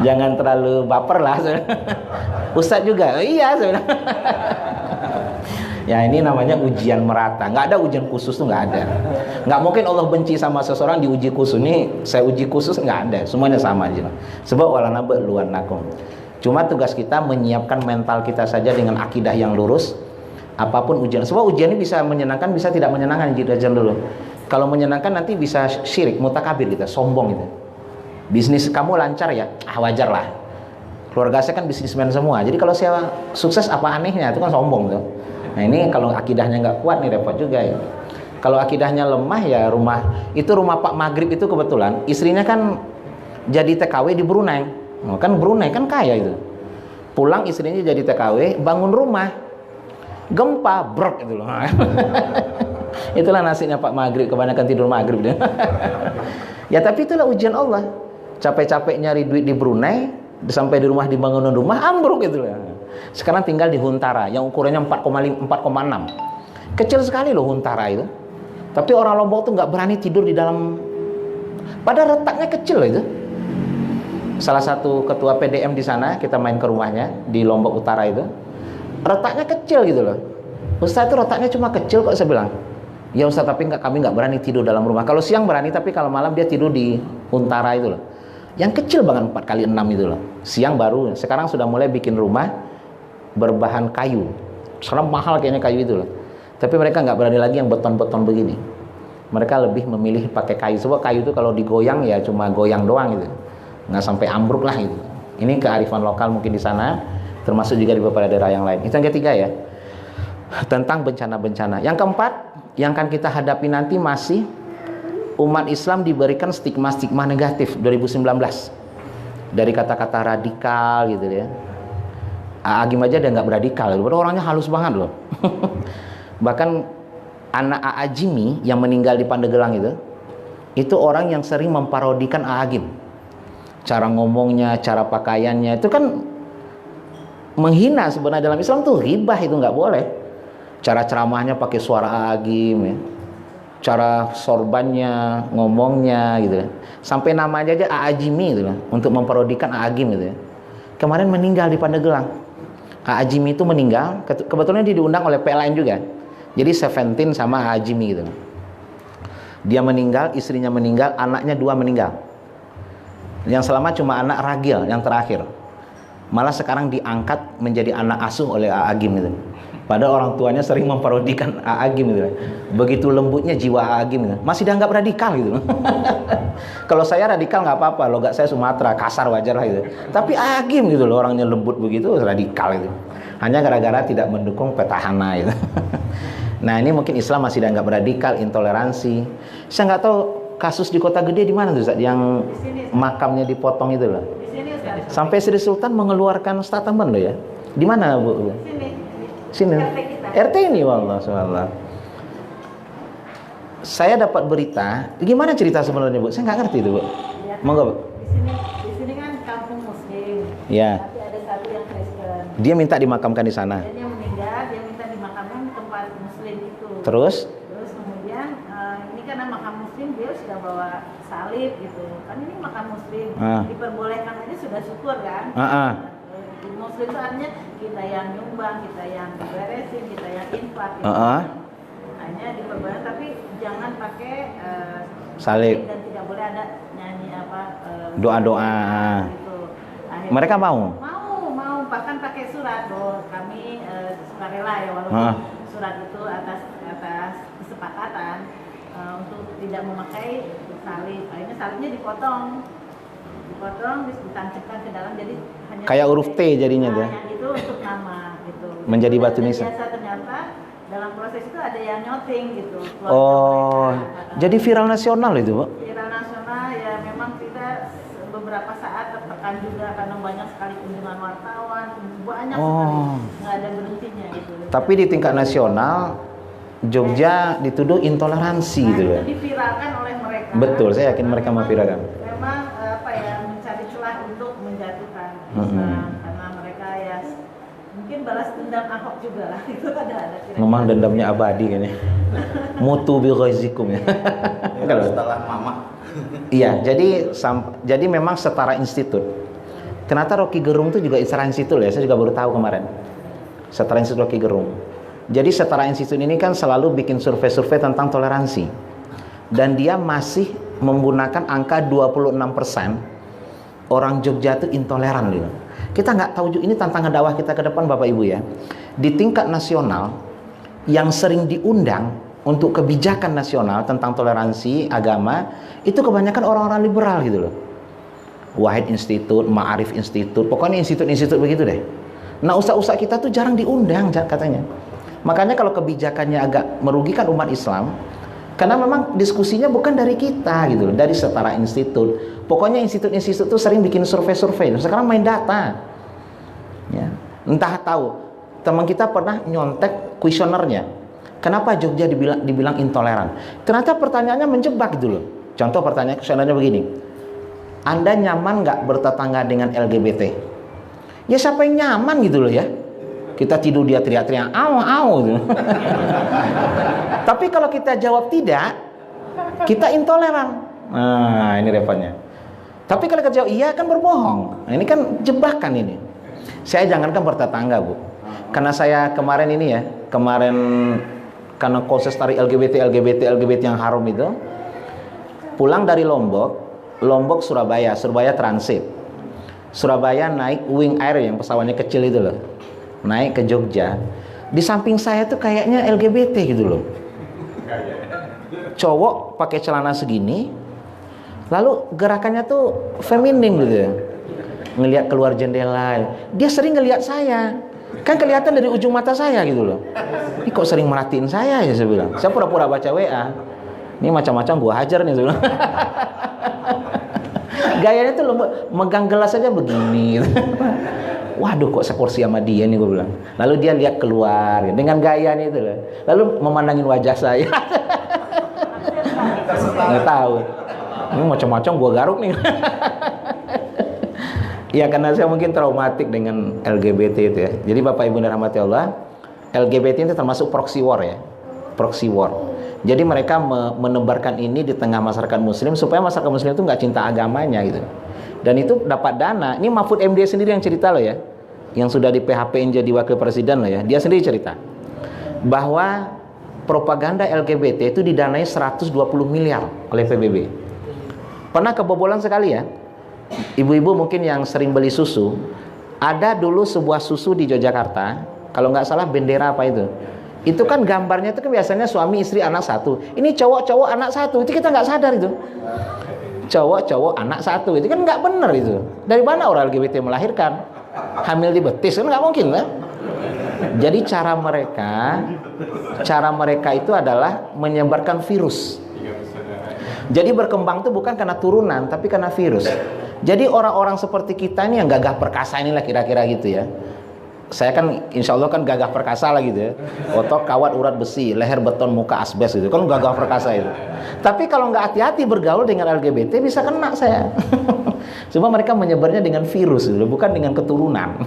Jangan terlalu baper lah. Ustadz juga, iya. Ya ini namanya ujian merata. Nggak ada ujian khusus tuh nggak ada. Nggak mungkin Allah benci sama seseorang diuji khusus. Ini saya uji khusus nggak ada. Semuanya sama aja. Sebab walanabluwannakum. Cuma tugas kita menyiapkan mental kita saja dengan akidah yang lurus. Apapun ujian, sebab ujian ini bisa menyenangkan, bisa tidak menyenangkan. Jelasin dulu. Kalau menyenangkan nanti bisa syirik, mutakabir kita, sombong gitu. Bisnis kamu lancar ya, wajar lah. Keluarga saya kan bisnismen semua. Jadi kalau saya sukses apa anehnya, itu kan sombong tuh. Nah ini kalau akidahnya nggak kuat nih repot juga ya. Kalau akidahnya lemah ya rumah Pak Maghrib itu kebetulan istrinya kan jadi TKW di Brunei. Nah, kan Brunei kan kaya itu. Pulang istrinya jadi TKW, bangun rumah. Gempa, brok itu loh. Itulah nasibnya Pak Maghrib, kebanyakan tidur Maghrib dia. Ya tapi itulah ujian Allah. Capek-capek nyari duit di Brunei, sampai di rumah dibangunin rumah ambruk gitu loh. Sekarang tinggal di Huntara yang ukurannya 4,6. Kecil sekali loh Huntara itu. Tapi orang Lombok tuh nggak berani tidur di dalam. Padahal retaknya kecil loh itu. Salah satu ketua PDM di sana, kita main ke rumahnya di Lombok Utara itu. Retaknya kecil gitu loh. Ustaz itu retaknya cuma kecil kok, saya bilang. Ya Ustaz, tapi kami nggak berani tidur dalam rumah. Kalau siang berani, tapi kalau malam dia tidur di Huntara itu loh. Yang kecil banget 4x6 itu loh. Siang baru, sekarang sudah mulai bikin rumah berbahan kayu. Sekarang mahal kayaknya kayu itu loh. Tapi mereka nggak berani lagi yang beton-beton begini. Mereka lebih memilih pakai kayu. Sebab kayu itu kalau digoyang ya cuma goyang doang gitu. Nggak sampai ambruk lah gitu. Ini kearifan lokal mungkin di sana. Termasuk juga di beberapa daerah yang lain. Itu yang ketiga ya, tentang bencana-bencana. Yang keempat, yang akan kita hadapi nanti masih umat Islam diberikan stigma-stigma negatif 2019 dari kata-kata radikal gitu ya. Agim aja dia nggak beradikal, orangnya halus banget loh. Bahkan anak A.A. Jimmy yang meninggal di Pandeglang itu orang yang sering memparodikan Agim. Cara ngomongnya, cara pakaiannya itu kan menghina. Sebenarnya dalam Islam tuh ghibah, itu nggak boleh. Cara ceramahnya pakai suara Agim ya. Cara sorbannya, ngomongnya gitu. Sampai namanya aja A.A. Jimmy gitu, untuk memparodikan Agim gitu ya. Kemarin meninggal di Pandeglang. A.A. Jimmy itu meninggal, kebetulan dia diundang oleh PLN juga. Jadi Seventeen sama A.A. Jimmy gitu. Dia meninggal, istrinya meninggal, anaknya 2 meninggal. Yang selamat cuma anak Ragil yang terakhir. Malah sekarang diangkat menjadi anak asuh oleh A.A. Gim gitu. Padahal orang tuanya sering memparodikan A.A. Gim gitu. Begitu lembutnya jiwa A.A. Gim gitu. Masih dianggap radikal gitu. Kalau saya radikal nggak apa-apa, logat saya Sumatera, kasar wajar lah gitu. Tapi A.A. Gim gitu loh, orangnya lembut begitu, radikal gitu. Hanya gara-gara tidak mendukung petahana gitu. Nah ini mungkin Islam masih dianggap radikal, intoleransi. Saya nggak tahu kasus di kota gede di mana tuh Ustaz, yang makamnya dipotong itu loh. Sampai Sri Sultan mengeluarkan statement loh ya. Di mana Bu? Sini. RT ini, wallah subhanallah. Saya dapat berita. Gimana cerita sebenarnya Bu? Saya nggak ngerti itu Bu. Monggo Bu. Di sini kan kampung Muslim. Ya. Tapi ada satu yang Kristen. Dia minta dimakamkan di sana. Dan dia meninggal, dia minta dimakamkan di tempat Muslim itu. Terus Kemudian ini karena makam Muslim dia sudah bawa salib gitu. Kan ini makam Muslim, diperbolehkan aja sudah syukur kan. Di Muslim itu artinya kita yang nyumbang, kita yang beresin, kita yang infak. Gitu. Hanya diperbolehkan, tapi jangan pakai salib dan tidak boleh ada nyanyi doa-doa. Gitu. Mereka mau bahkan pakai surat. Kami sukarela ya, walaupun surat itu atas kesepakatan untuk tidak memakai salib. Akhirnya salibnya dipotong ditancapkan ke dalam, jadi hanya kayak huruf T jadinya tuh. Yang itu untuk nama gitu. Menjadi batu nisan. Biasa ternyata dalam proses itu ada yang nyoting gitu. Jadi viral nasional itu, Bu? Viral nasional ya, memang kita beberapa saat tertekan juga karena banyak sekali kunjungan wartawan, banyak sekali, nggak ada berhentinya gitu. Tapi di tingkat nasional Jogja dituduh intoleransi gitu loh. Itu diviralkan oleh mereka. Betul, saya yakin mereka memviralkan. Memang mencari celah untuk menjatuhkan Islam karena mereka ya mungkin balas dendam Ahok juga lah. Itu ada kira-kira. Memang dendamnya abadi kayaknya. Mutu bi ghaizikum ya. Setelah mama. Iya, jadi memang setara institut. Ternyata Rocky Gerung itu juga setara institut ya. Saya juga baru tahu kemarin. Setara institut Rocky Gerung. Jadi setara institut ini kan selalu bikin survei-survei tentang toleransi. Dan dia masih menggunakan angka 26% orang Jogja itu intoleran gitu. Kita nggak tahu, ini tantangan dakwah kita ke depan Bapak Ibu ya. Di tingkat nasional yang sering diundang untuk kebijakan nasional tentang toleransi agama itu kebanyakan orang-orang liberal gitu loh. Wahid Institute, Ma'arif Institute, pokoknya institut-institut begitu deh. Nah ustaz-ustaz kita tuh jarang diundang katanya. Makanya kalau kebijakannya agak merugikan umat Islam, karena memang diskusinya bukan dari kita gitu loh, dari setara institut. Pokoknya institut-institut tuh sering bikin survei-survei. Sekarang main data. Ya. Entah tahu, teman kita pernah nyontek kuesionernya. Kenapa Jogja dibilang intoleran? Ternyata pertanyaannya menjebak gitu loh. Contoh pertanyaan kuesionernya begini. Anda nyaman nggak bertetangga dengan LGBT? Ya siapa yang nyaman gitu loh ya. Kita tidur dia teriak-teriak, au gitu. Tapi kalau kita jawab tidak, kita intoleran. Nah ini repotnya. Tapi kalau kita jawab iya kan berbohong. Nah, ini kan jebakan ini. Saya jangankan bertetangga Bu. Karena saya kemarin ini ya, karena konses tari LGBT yang harum itu, pulang dari Lombok Surabaya transit. Surabaya naik Wing Air yang pesawatnya kecil itu loh. Naik ke Jogja. Di samping saya tuh kayaknya LGBT gitu loh. Cowok pakai celana segini, lalu gerakannya tuh feminim gitu ya. Ngelihat keluar jendela. Dia sering ngelihat saya. Kan kelihatan dari ujung mata saya gitu loh. Ini kok sering merhatiin saya ya, saya bilang. Saya pura-pura baca WA. Ini macam-macam gua hajar nih, saya bilang. Gayanya tuh megang gelas aja begini. Waduh, kok sekursi sama dia nih, gue bilang. Lalu dia lihat keluar dengan gayanya itu loh. Lalu memandangin wajah saya. Nggak tahu. Ini macam-macam gua garuk nih. Ya karena saya mungkin traumatik dengan LGBT itu ya. Jadi Bapak Ibu dirahmati Allah, LGBT itu termasuk proxy war ya. Proxy war. Jadi mereka menebarkan ini di tengah masyarakat muslim supaya masyarakat muslim itu nggak cinta agamanya gitu. Dan itu dapat dana. Ini Mahfud MD sendiri yang cerita loh ya. Yang sudah di PHP-in jadi wakil presiden loh ya. Dia sendiri cerita bahwa propaganda LGBT itu didanai 120 miliar oleh PBB. Pernah kebobolan sekali ya. Ibu-ibu mungkin yang sering beli susu, ada dulu sebuah susu di Yogyakarta, kalau nggak salah bendera apa itu kan gambarnya itu kan biasanya suami istri anak satu, ini cowok-cowok anak satu, itu kita nggak sadar itu cowok-cowok anak satu, itu kan nggak benar itu. Dari mana orang LGBT melahirkan? Hamil di betis kan nggak mungkin lah. Jadi cara mereka itu adalah menyebarkan virus. Jadi berkembang itu bukan karena turunan, tapi karena virus. Jadi orang-orang seperti kita ini yang gagah perkasa inilah kira-kira gitu ya. Saya kan insya Allah kan gagah perkasa lah gitu ya. Otot, kawat, urat besi, leher beton, muka asbes gitu. Kan gagah perkasa itu. Tapi kalau nggak hati-hati bergaul dengan LGBT bisa kena saya. Cuma mereka menyebarnya dengan virus gitu, bukan dengan keturunan.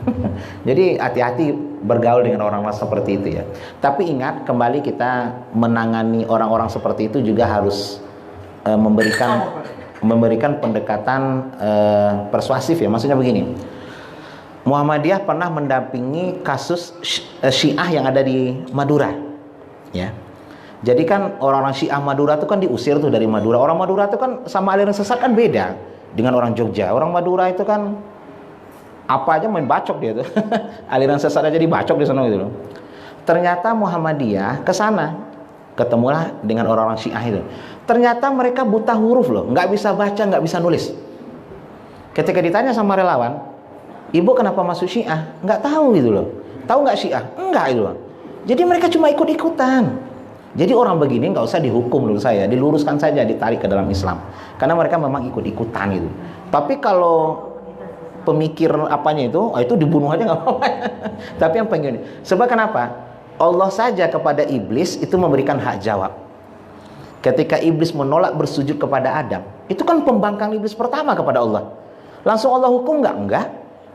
Jadi hati-hati bergaul dengan orang-orang seperti itu ya. Tapi ingat, kembali kita menangani orang-orang seperti itu juga harus memberikan pendekatan persuasif ya. Maksudnya begini, Muhammadiyah pernah mendampingi kasus Syiah yang ada di Madura ya. Jadi kan orang-orang Syiah Madura itu kan diusir tuh dari Madura. Orang Madura itu kan sama aliran sesat kan beda dengan orang Jogja. Orang Madura itu kan apa aja main bacok dia tuh. Aliran sesat aja dibacok di sana gitu loh. Ternyata Muhammadiyah ke sana, ketemulah dengan orang-orang Syiah itu. Ternyata mereka buta huruf loh, nggak bisa baca, nggak bisa nulis. Ketika ditanya sama relawan, ibu kenapa masuk Syiah? Nggak tahu gitu loh. Tahu nggak Syiah? Enggak gitu loh. Jadi mereka cuma ikut-ikutan. Jadi orang begini nggak usah dihukum menurut saya, diluruskan saja, ditarik ke dalam Islam. Karena mereka memang ikut-ikutan gitu. Tapi kalau pemikir apanya itu dibunuh aja nggak apa-apa. Tapi yang pengen, sebab kenapa? Allah saja kepada iblis itu memberikan hak jawab. Ketika iblis menolak bersujud kepada Adam, itu kan pembangkang iblis pertama kepada Allah. Langsung Allah hukum nggak? Enggak.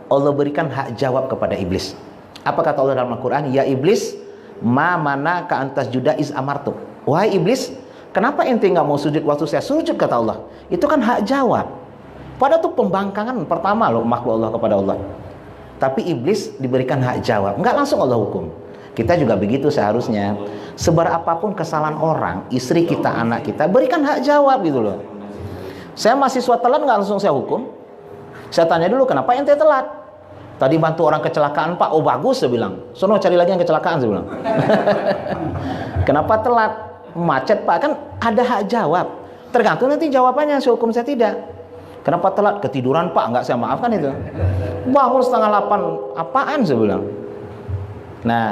Allah berikan hak jawab kepada iblis. Apa kata Allah dalam Al-Quran? Ya iblis, ma mana ka antas juda is amartuk. Wahai iblis, kenapa ente nggak mau sujud waktu saya sujud, kata Allah? Itu kan hak jawab. Padahal itu pembangkangan pertama loh makhluk Allah kepada Allah. Tapi iblis diberikan hak jawab, nggak langsung Allah hukum. Kita juga begitu seharusnya. Sebar apapun kesalahan orang, istri kita, anak kita, berikan hak jawab gitu loh. Saya mahasiswa telat nggak langsung saya hukum. Saya tanya dulu, kenapa ente telat? Tadi bantu orang kecelakaan Pak, oh bagus saya bilang. Sono cari lagi yang kecelakaan saya bilang. Kenapa telat? Macet Pak, kan ada hak jawab. Tergantung nanti jawabannya, saya hukum saya tidak. Kenapa telat? Ketiduran Pak, nggak saya maafkan itu. Bangun 7:30, apaan saya bilang. Nah,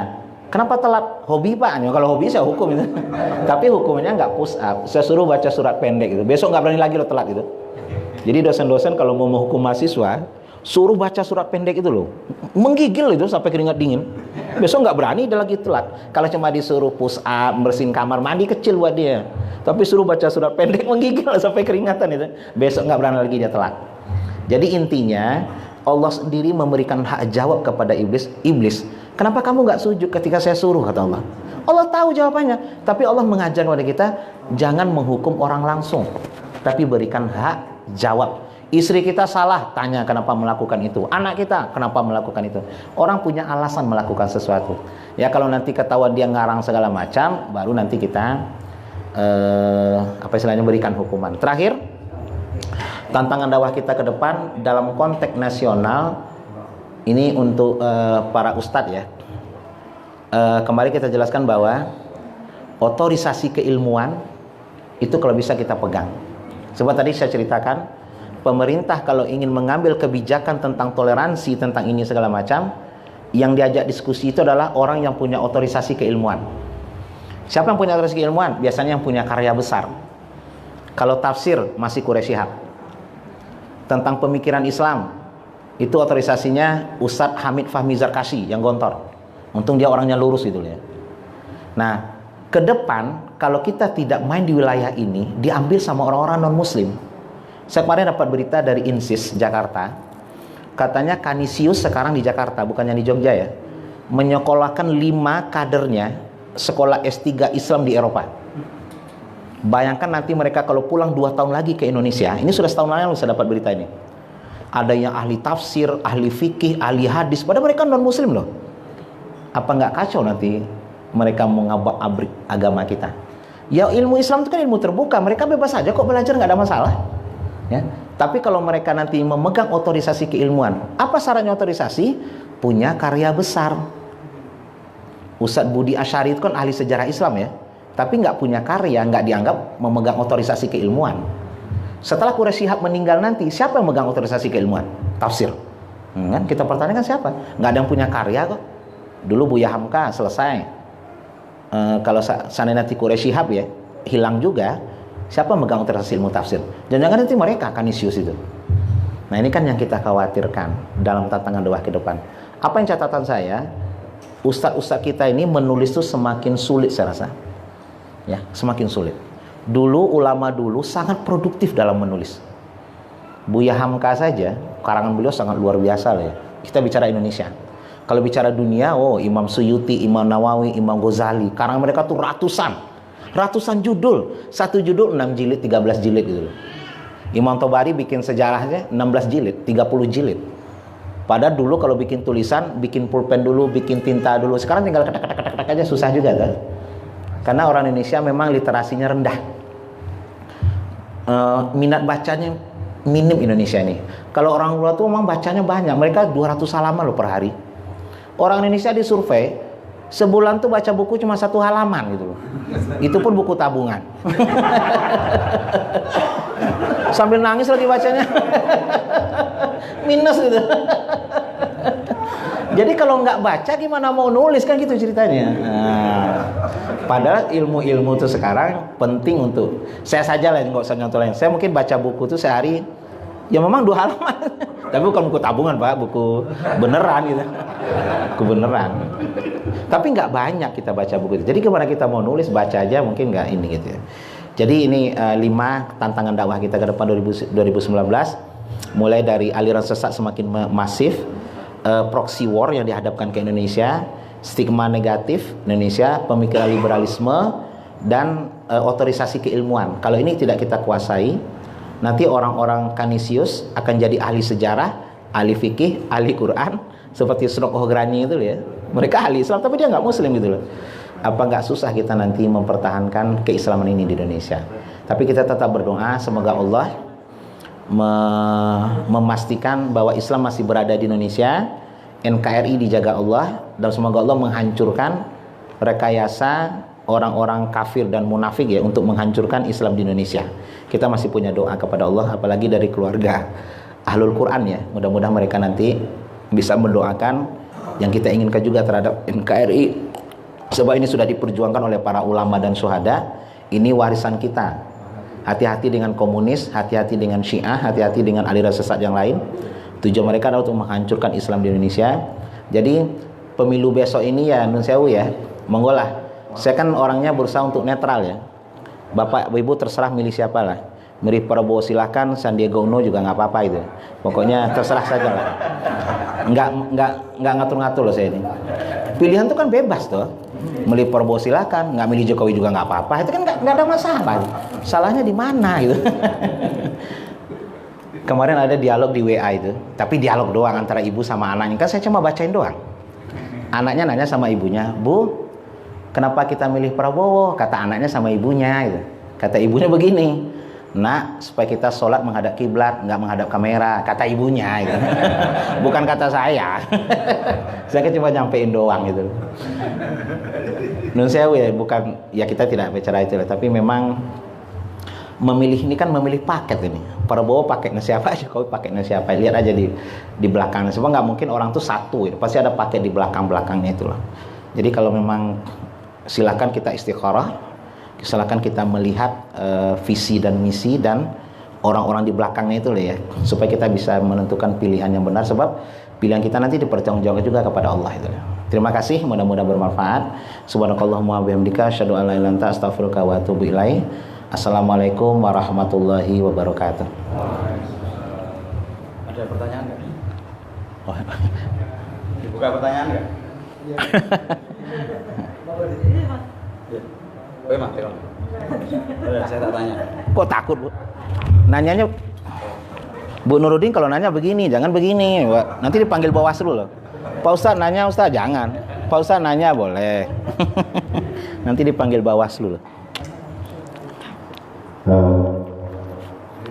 kenapa telat? Hobi Pak, kalau hobi saya hukum itu. Tapi hukumnya nggak push up. Saya suruh baca surat pendek itu. Besok nggak berani lagi lo telat itu. Jadi dosen-dosen kalau mau menghukum mahasiswa, suruh baca surat pendek itu loh. Menggigil itu sampai keringat dingin. Besok nggak berani dia lagi telat. Kalau cuma disuruh push up, bersihin kamar mandi kecil buat dia. Tapi suruh baca surat pendek menggigil sampai keringatan itu. Besok nggak berani lagi dia telat. Jadi intinya Allah sendiri memberikan hak jawab kepada iblis. Iblis, kenapa kamu nggak sujud ketika saya suruh, kata Allah. Allah tahu jawabannya, tapi Allah mengajar kepada kita jangan menghukum orang langsung, tapi berikan hak jawab. Istri kita salah, tanya kenapa melakukan itu. Anak kita kenapa melakukan itu. Orang punya alasan melakukan sesuatu. Ya kalau nanti ketahuan dia ngarang segala macam, baru nanti kita apa istilahnya berikan hukuman. Terakhir, tantangan dakwah kita ke depan dalam konteks nasional ini untuk para ustadz ya. Kembali kita jelaskan bahwa otorisasi keilmuan itu kalau bisa kita pegang. Sebab tadi saya ceritakan, pemerintah kalau ingin mengambil kebijakan tentang toleransi, tentang ini segala macam, yang diajak diskusi itu adalah orang yang punya otorisasi keilmuan. Siapa yang punya otorisasi keilmuan? Biasanya yang punya karya besar. Kalau tafsir masih Quraisy Shihab. Tentang pemikiran Islam itu otorisasinya Ustadz Hamid Fahmi Zarkashi yang gontor. Untung dia orangnya lurus gitu ya. Nah, ke depan kalau kita tidak main di wilayah ini, diambil sama orang-orang non muslim. Saya kemarin dapat berita dari INSIS Jakarta, katanya Kanisius sekarang di Jakarta, bukannya di Jogja ya, menyekolahkan 5 kadernya sekolah S3 Islam di Eropa. Bayangkan nanti mereka kalau pulang 2 tahun lagi ke Indonesia, ini sudah setahun lalu saya dapat berita ini. Ada yang ahli tafsir, ahli fikih, ahli hadis, padahal mereka non muslim loh. Apa nggak kacau nanti mereka mengabrak-abrik agama kita? Ya, ilmu Islam itu kan ilmu terbuka, mereka bebas saja kok belajar, nggak ada masalah ya. Tapi kalau mereka nanti memegang otorisasi keilmuan, apa syaratnya otorisasi? Punya karya besar. Ustadz Budi Asyari itu kan ahli sejarah Islam ya, tapi nggak punya karya, nggak dianggap memegang otorisasi keilmuan. Setelah Quraisy Shihab meninggal nanti, siapa yang memegang otorisasi keilmuan? Tafsir. Kan kita pertanyakan siapa? Nggak ada yang punya karya kok. Dulu Buya Hamka selesai. Kalau seandainya nanti Quraisy Shihab ya hilang juga, siapa yang memegang otorisasi ilmu tafsir? Jangan-jangan nanti mereka Kanisius itu. Nah, ini kan yang kita khawatirkan dalam tantangan dakwah ke depan. Apa yang catatan saya? Ustadz-ustadz kita ini menulis tuh semakin sulit saya rasa. Ya, semakin sulit. Dulu ulama dulu sangat produktif dalam menulis. Buya Hamka saja, karangan beliau sangat luar biasa lah ya. Kita bicara Indonesia. Kalau bicara dunia, Imam Suyuti, Imam Nawawi, Imam Ghazali, karangan mereka tuh ratusan judul. Satu judul 6 jilid, 13 jilid gitu. Imam Tobari bikin sejarahnya 16 jilid, 30 jilid. Padahal dulu kalau bikin tulisan, bikin pulpen dulu, bikin tinta dulu. Sekarang tinggal ketak-ketak aja, susah juga kan? Karena orang Indonesia memang literasinya rendah. Minat bacanya minim Indonesia ini. Kalau orang luar tuh memang bacanya banyak. Mereka 200 halaman loh per hari. Orang Indonesia disurvei, sebulan tuh baca buku cuma 1 halaman gitu loh. Itu pun buku tabungan. Sambil nangis lagi bacanya. Minus gitu. Jadi kalau nggak baca gimana mau nulis, kan gitu ceritanya. Padahal ilmu-ilmu itu sekarang penting untuk saya saja lah, nggak usah nyontoh lain. Saya mungkin baca buku itu sehari ya memang 2 halaman. Tapi bukan buku tabungan Pak, buku beneran gitu. Buku beneran. Tapi nggak banyak kita baca buku itu. Jadi gimana kita mau nulis, baca aja mungkin nggak ini gitu ya. Jadi ini 5 tantangan dakwah kita ke depan 2019. Mulai dari aliran sesat semakin masif, proxy war yang dihadapkan ke Indonesia, stigma negatif Indonesia, pemikiran liberalisme, dan otorisasi keilmuan. Kalau ini tidak kita kuasai, nanti orang-orang Kanisius akan jadi ahli sejarah, ahli fikih, ahli Quran, seperti Sunok Ograni itu ya. Mereka ahli Islam tapi dia nggak Muslim gitu loh. Apa nggak susah kita nanti mempertahankan keislaman ini di Indonesia? Tapi kita tetap berdoa semoga Allah memastikan bahwa Islam masih berada di Indonesia, NKRI dijaga Allah, dan semoga Allah menghancurkan rekayasa orang-orang kafir dan munafik ya untuk menghancurkan Islam di Indonesia. Kita masih punya doa kepada Allah, apalagi dari keluarga Ahlul Quran ya. Mudah-mudahan mereka nanti bisa mendoakan yang kita inginkan juga terhadap NKRI, sebab ini sudah diperjuangkan oleh para ulama dan syuhada. Ini warisan kita. Hati-hati dengan komunis, hati-hati dengan Syiah, hati-hati dengan aliran sesat yang lain. Tujuan mereka adalah untuk menghancurkan Islam di Indonesia. Jadi pemilu besok ini ya nun sewu ya, monggo lah. Saya kan orangnya berusaha untuk netral ya. Bapak Ibu terserah milih siapa lah. Milih Prabowo silakan, Sandiaga Uno juga nggak apa-apa itu. Pokoknya terserah saja lah. Nggak ngatur-ngatur loh saya ini. Pilihan itu kan bebas tuh. Milih Prabowo silakan, nggak milih Jokowi juga nggak apa-apa. Itu kan nggak ada masalah. Salahnya di mana gitu. Kemarin ada dialog di WA itu, tapi dialog doang antara ibu sama anaknya. Kan saya cuma bacain doang. Anaknya nanya sama ibunya, Bu, kenapa kita milih Prabowo? Kata anaknya sama ibunya gitu. Kata ibunya begini, Nak, supaya kita sholat menghadap kiblat, nggak menghadap kamera. Kata ibunya gitu. Bukan kata saya. Saya kan cuma nyampein doang gitu. Nun sewu ya, bukan ya kita tidak bicara itu lah, tapi memang memilih ini kan memilih paket ini. Prabowo paketnya siapa, Jokowi paketnya siapa. Lihat aja di belakangnya. Sebab nggak mungkin orang tuh satu, gitu. Pasti ada paket di belakang-belakangnya itu loh. Jadi kalau memang silakan kita istikharah, silakan kita melihat visi dan misi dan orang-orang di belakangnya itu loh ya, supaya kita bisa menentukan pilihan yang benar. Sebab pilihan kita nanti dipertanggungjawabkan juga kepada Allah itu. Terima kasih, mudah-mudahan bermanfaat. Subhanakallahumma wa bihamdika asyhadu an la ilaha illa anta astaghfiruka wa atubu ilaik. Assalamualaikum warahmatullahi wabarakatuh. Ada pertanyaan nggak? Oh. Dibuka pertanyaan nggak? Oh iya, Mas. Saya tak tanya. Kok takut, Bu? Nanyanya Bu Nurudin kalau nanya begini, jangan begini, Pak. Nanti dipanggil Bawaslu loh. Pak Ustadz nanya, Ustadz jangan. Pak Ustadz nanya boleh. Nanti dipanggil Bawaslu loh.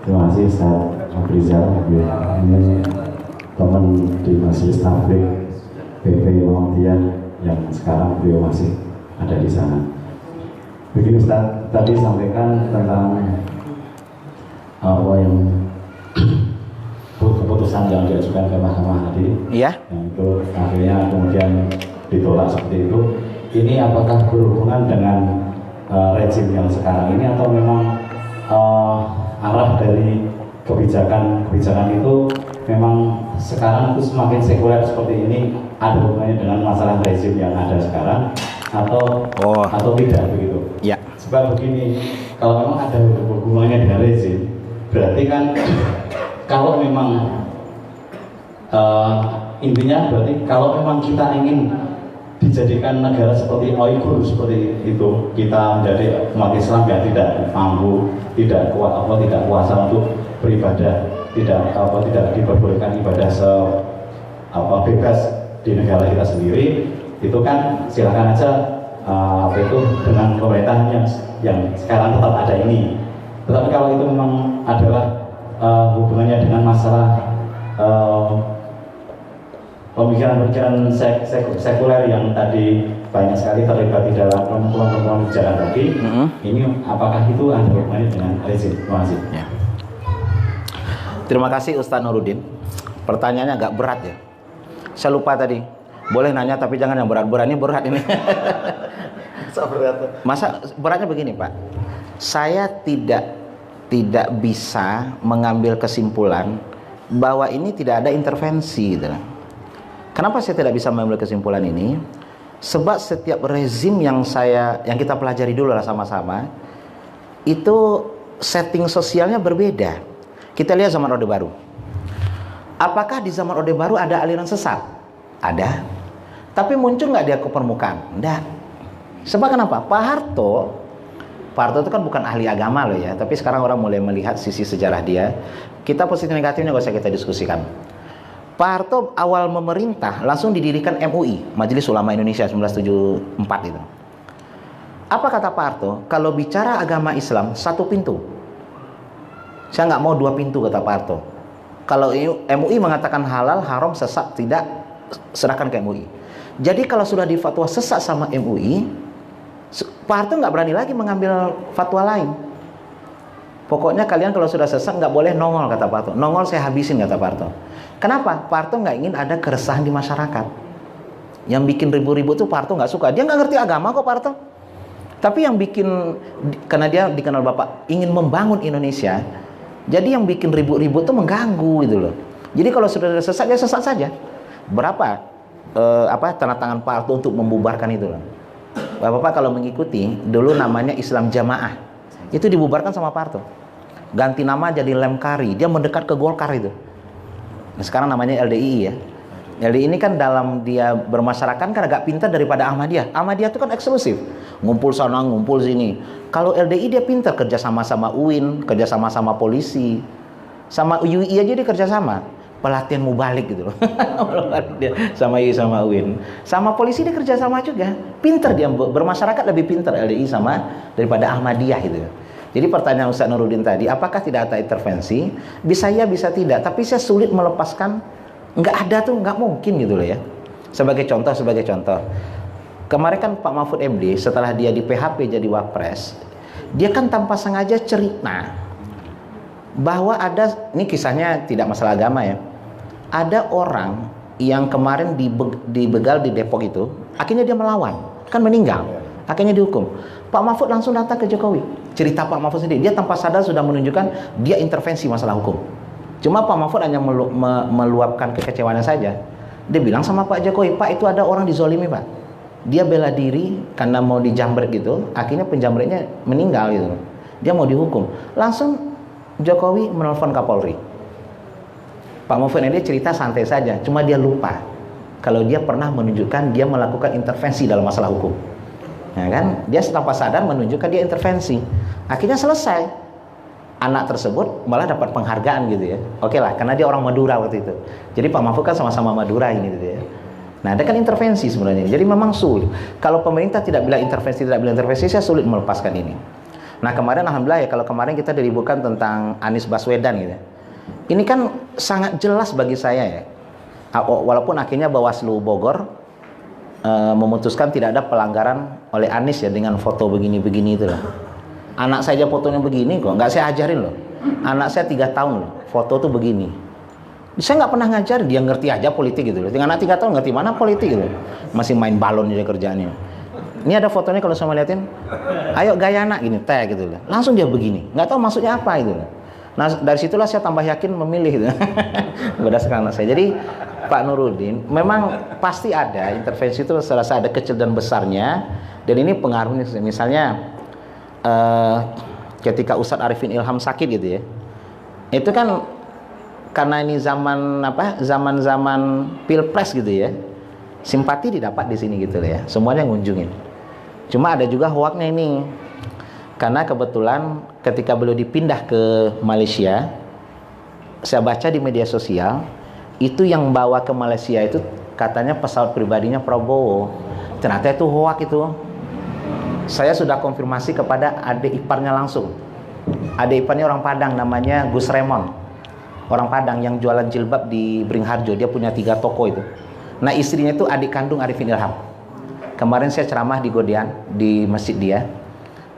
Terima kasih Ustaz Afrizal. Ini teman di Majelis Tabligh PP Muhammadiyah yang sekarang beliau masih ada di sana. Begini Ustaz, tadi sampaikan tentang apa yang keputusan yang diajukan ke Mahkamah tadi, Iya. yang itu akhirnya kemudian ditolak seperti itu. Ini apakah berhubungan dengan rezim yang sekarang ini atau memang arah dari kebijakan itu memang sekarang itu semakin sekuler seperti ini, ada hubungannya dengan masalah rezim yang ada sekarang atau tidak begitu? Ya. Sebab begini, kalau memang ada hubungannya dengan rezim, berarti kan kalau memang intinya berarti kalau memang kita ingin dijadikan negara seperti Uighur seperti itu, kita menjadi umat Islam yang tidak mampu, tidak kuasa untuk beribadah, tidak diperbolehkan ibadah bebas di negara kita sendiri, itu kan silakan aja dengan pemerintahan yang sekarang tetap ada ini. Tetapi kalau itu memang adalah hubungannya dengan masalah pemikiran-pemikiran sekuler yang tadi banyak sekali terlibat di dalam perempuan-perempuan kebijakan tadi, ini apakah itu ada hubungannya dengan rezim? Terima kasih. Ya. Terima kasih Ustaz Nurudin. Pertanyaannya agak berat ya. Saya lupa tadi. Boleh nanya tapi jangan yang berat-berat, ini berat ini. Masa beratnya begini Pak. Saya tidak bisa mengambil kesimpulan bahwa ini tidak ada intervensi gitu. Kenapa saya tidak bisa mengambil kesimpulan ini? Sebab setiap rezim yang kita pelajari dulu lah sama-sama, itu setting sosialnya berbeda. Kita lihat zaman Orde Baru. Apakah di zaman Orde Baru ada aliran sesat? Ada. Tapi muncul nggak dia ke permukaan? Enggak. Sebab kenapa? Pak Harto itu kan bukan ahli agama loh ya, tapi sekarang orang mulai melihat sisi sejarah dia. Kita positif negatifnya nggak usah kita diskusikan. Pak Harto awal memerintah langsung didirikan MUI, Majelis Ulama Indonesia 1974 itu. Apa kata Pak Harto? Kalau bicara agama Islam, satu pintu. Saya nggak mau dua pintu, kata Pak Harto. Kalau MUI mengatakan halal, haram, sesat, tidak, serahkan ke MUI. Jadi kalau sudah difatwa sesat sama MUI, Pak Harto nggak berani lagi mengambil fatwa lain. Pokoknya kalian kalau sudah sesat nggak boleh nongol, kata Pak Harto. Nongol saya habisin, kata Pak Harto. Kenapa? Pak Harto nggak ingin ada keresahan di masyarakat. Yang bikin ribu-ribu itu Pak Harto nggak suka. Dia nggak ngerti agama kok Pak Harto. Tapi yang bikin, karena dia dikenal Bapak ingin membangun Indonesia, jadi yang bikin ribu-ribu itu mengganggu gitu loh. Jadi kalau sudah sesat, ya sesat saja. Berapa tanda tangan Pak Harto untuk membubarkan itu loh. Bapak kalau mengikuti, dulu namanya Islam Jamaah. Itu dibubarkan sama Pak Harto. Ganti nama jadi Lemkari. Dia mendekat ke Golkar itu. Nah, sekarang namanya LDII ya. LDII ini kan dalam dia bermasyarakat kan agak pintar daripada Ahmadiyah. Ahmadiyah itu kan eksklusif. Ngumpul sana, ngumpul sini. Kalau LDII dia pintar, kerja sama-sama UIN, kerja sama-sama polisi. Sama UI aja dia kerja sama. Pelatihan mubalik gitu loh. Sama UI sama UIN. Sama polisi dia kerja sama juga. Pintar dia bermasyarakat, lebih pintar LDII sama daripada Ahmadiyah gitu. Jadi pertanyaan Ustaz Nurudin tadi, apakah tidak ada intervensi? Bisa ya, bisa tidak. Tapi saya sulit melepaskan, nggak ada tuh, nggak mungkin gitu loh ya. Sebagai contoh. Kemarin kan Pak Mahfud MD setelah dia di PHP jadi Wapres, Dia kan tanpa sengaja cerita bahwa ada, ini kisahnya tidak masalah agama ya, ada orang yang kemarin dibegal di Depok itu, akhirnya dia melawan, kan meninggal, akhirnya dihukum. Pak Mahfud langsung datang ke Jokowi, cerita Pak Mahfud sendiri, dia tanpa sadar sudah menunjukkan dia intervensi masalah hukum. Cuma Pak Mahfud hanya meluapkan kekecewaannya saja. Dia bilang sama Pak Jokowi, Pak, itu ada orang dizolimi Pak, dia bela diri karena mau dijambret gitu, akhirnya penjambretnya meninggal gitu, dia mau dihukum. Langsung Jokowi menelpon Kapolri. Pak Mahfud ini cerita santai saja, cuma dia lupa kalau dia pernah menunjukkan dia melakukan intervensi dalam masalah hukum. Ya kan? Dia tanpa sadar menunjukkan dia intervensi. Akhirnya selesai. Anak tersebut malah dapat penghargaan gitu ya. Oke lah, karena dia orang Madura waktu itu. Jadi Pak Mahfud kan sama-sama Madura ini gitu ya. Nah, ada kan intervensi sebenarnya. Jadi memang sulit. Kalau pemerintah tidak bilang intervensi, saya sulit melepaskan ini. Nah, kemarin alhamdulillah ya, kalau kemarin kita diribukan tentang Anies Baswedan gitu. Ini kan sangat jelas bagi saya ya. Walaupun akhirnya Bawaslu Bogor memutuskan tidak ada pelanggaran oleh Anies ya dengan foto begini-begini itu loh. Anak saya fotonya begini kok, nggak saya ajarin loh. Anak saya 3 tahun loh, foto tuh begini. Saya nggak pernah ngajar, dia ngerti aja politik gitu loh. Dengan anak 3 tahun ngerti mana politik gitu. Masih main balon aja kerjaannya. Ini ada fotonya kalau saya liatin, ayo gaya anak gini, teh gitu loh. Langsung dia begini, nggak tahu maksudnya apa gitu loh. Nah, dari situlah saya tambah yakin memilih gitu. Berdasarkan anak saya. Jadi Pak Nurudin, memang pasti ada intervensi itu, serasa ada kecil dan besarnya. Dan ini pengaruhnya, misalnya ketika Ustadz Arifin Ilham sakit gitu ya, itu kan karena ini zaman pilpres gitu ya, simpati didapat di sini gitu loh ya, semuanya ngunjungin. Cuma ada juga hoaknya ini, karena kebetulan ketika beliau dipindah ke Malaysia, saya baca di media sosial, itu yang bawa ke Malaysia itu katanya pesawat pribadinya Prabowo. Ternyata itu hoak itu. Saya sudah konfirmasi kepada adik iparnya langsung. Adik iparnya orang Padang, namanya Gus Remon. Orang Padang yang jualan jilbab di Beringharjo, dia punya 3 toko itu. Nah, istrinya itu adik kandung Arifin Ilham. Kemarin saya ceramah di Godean, di masjid dia,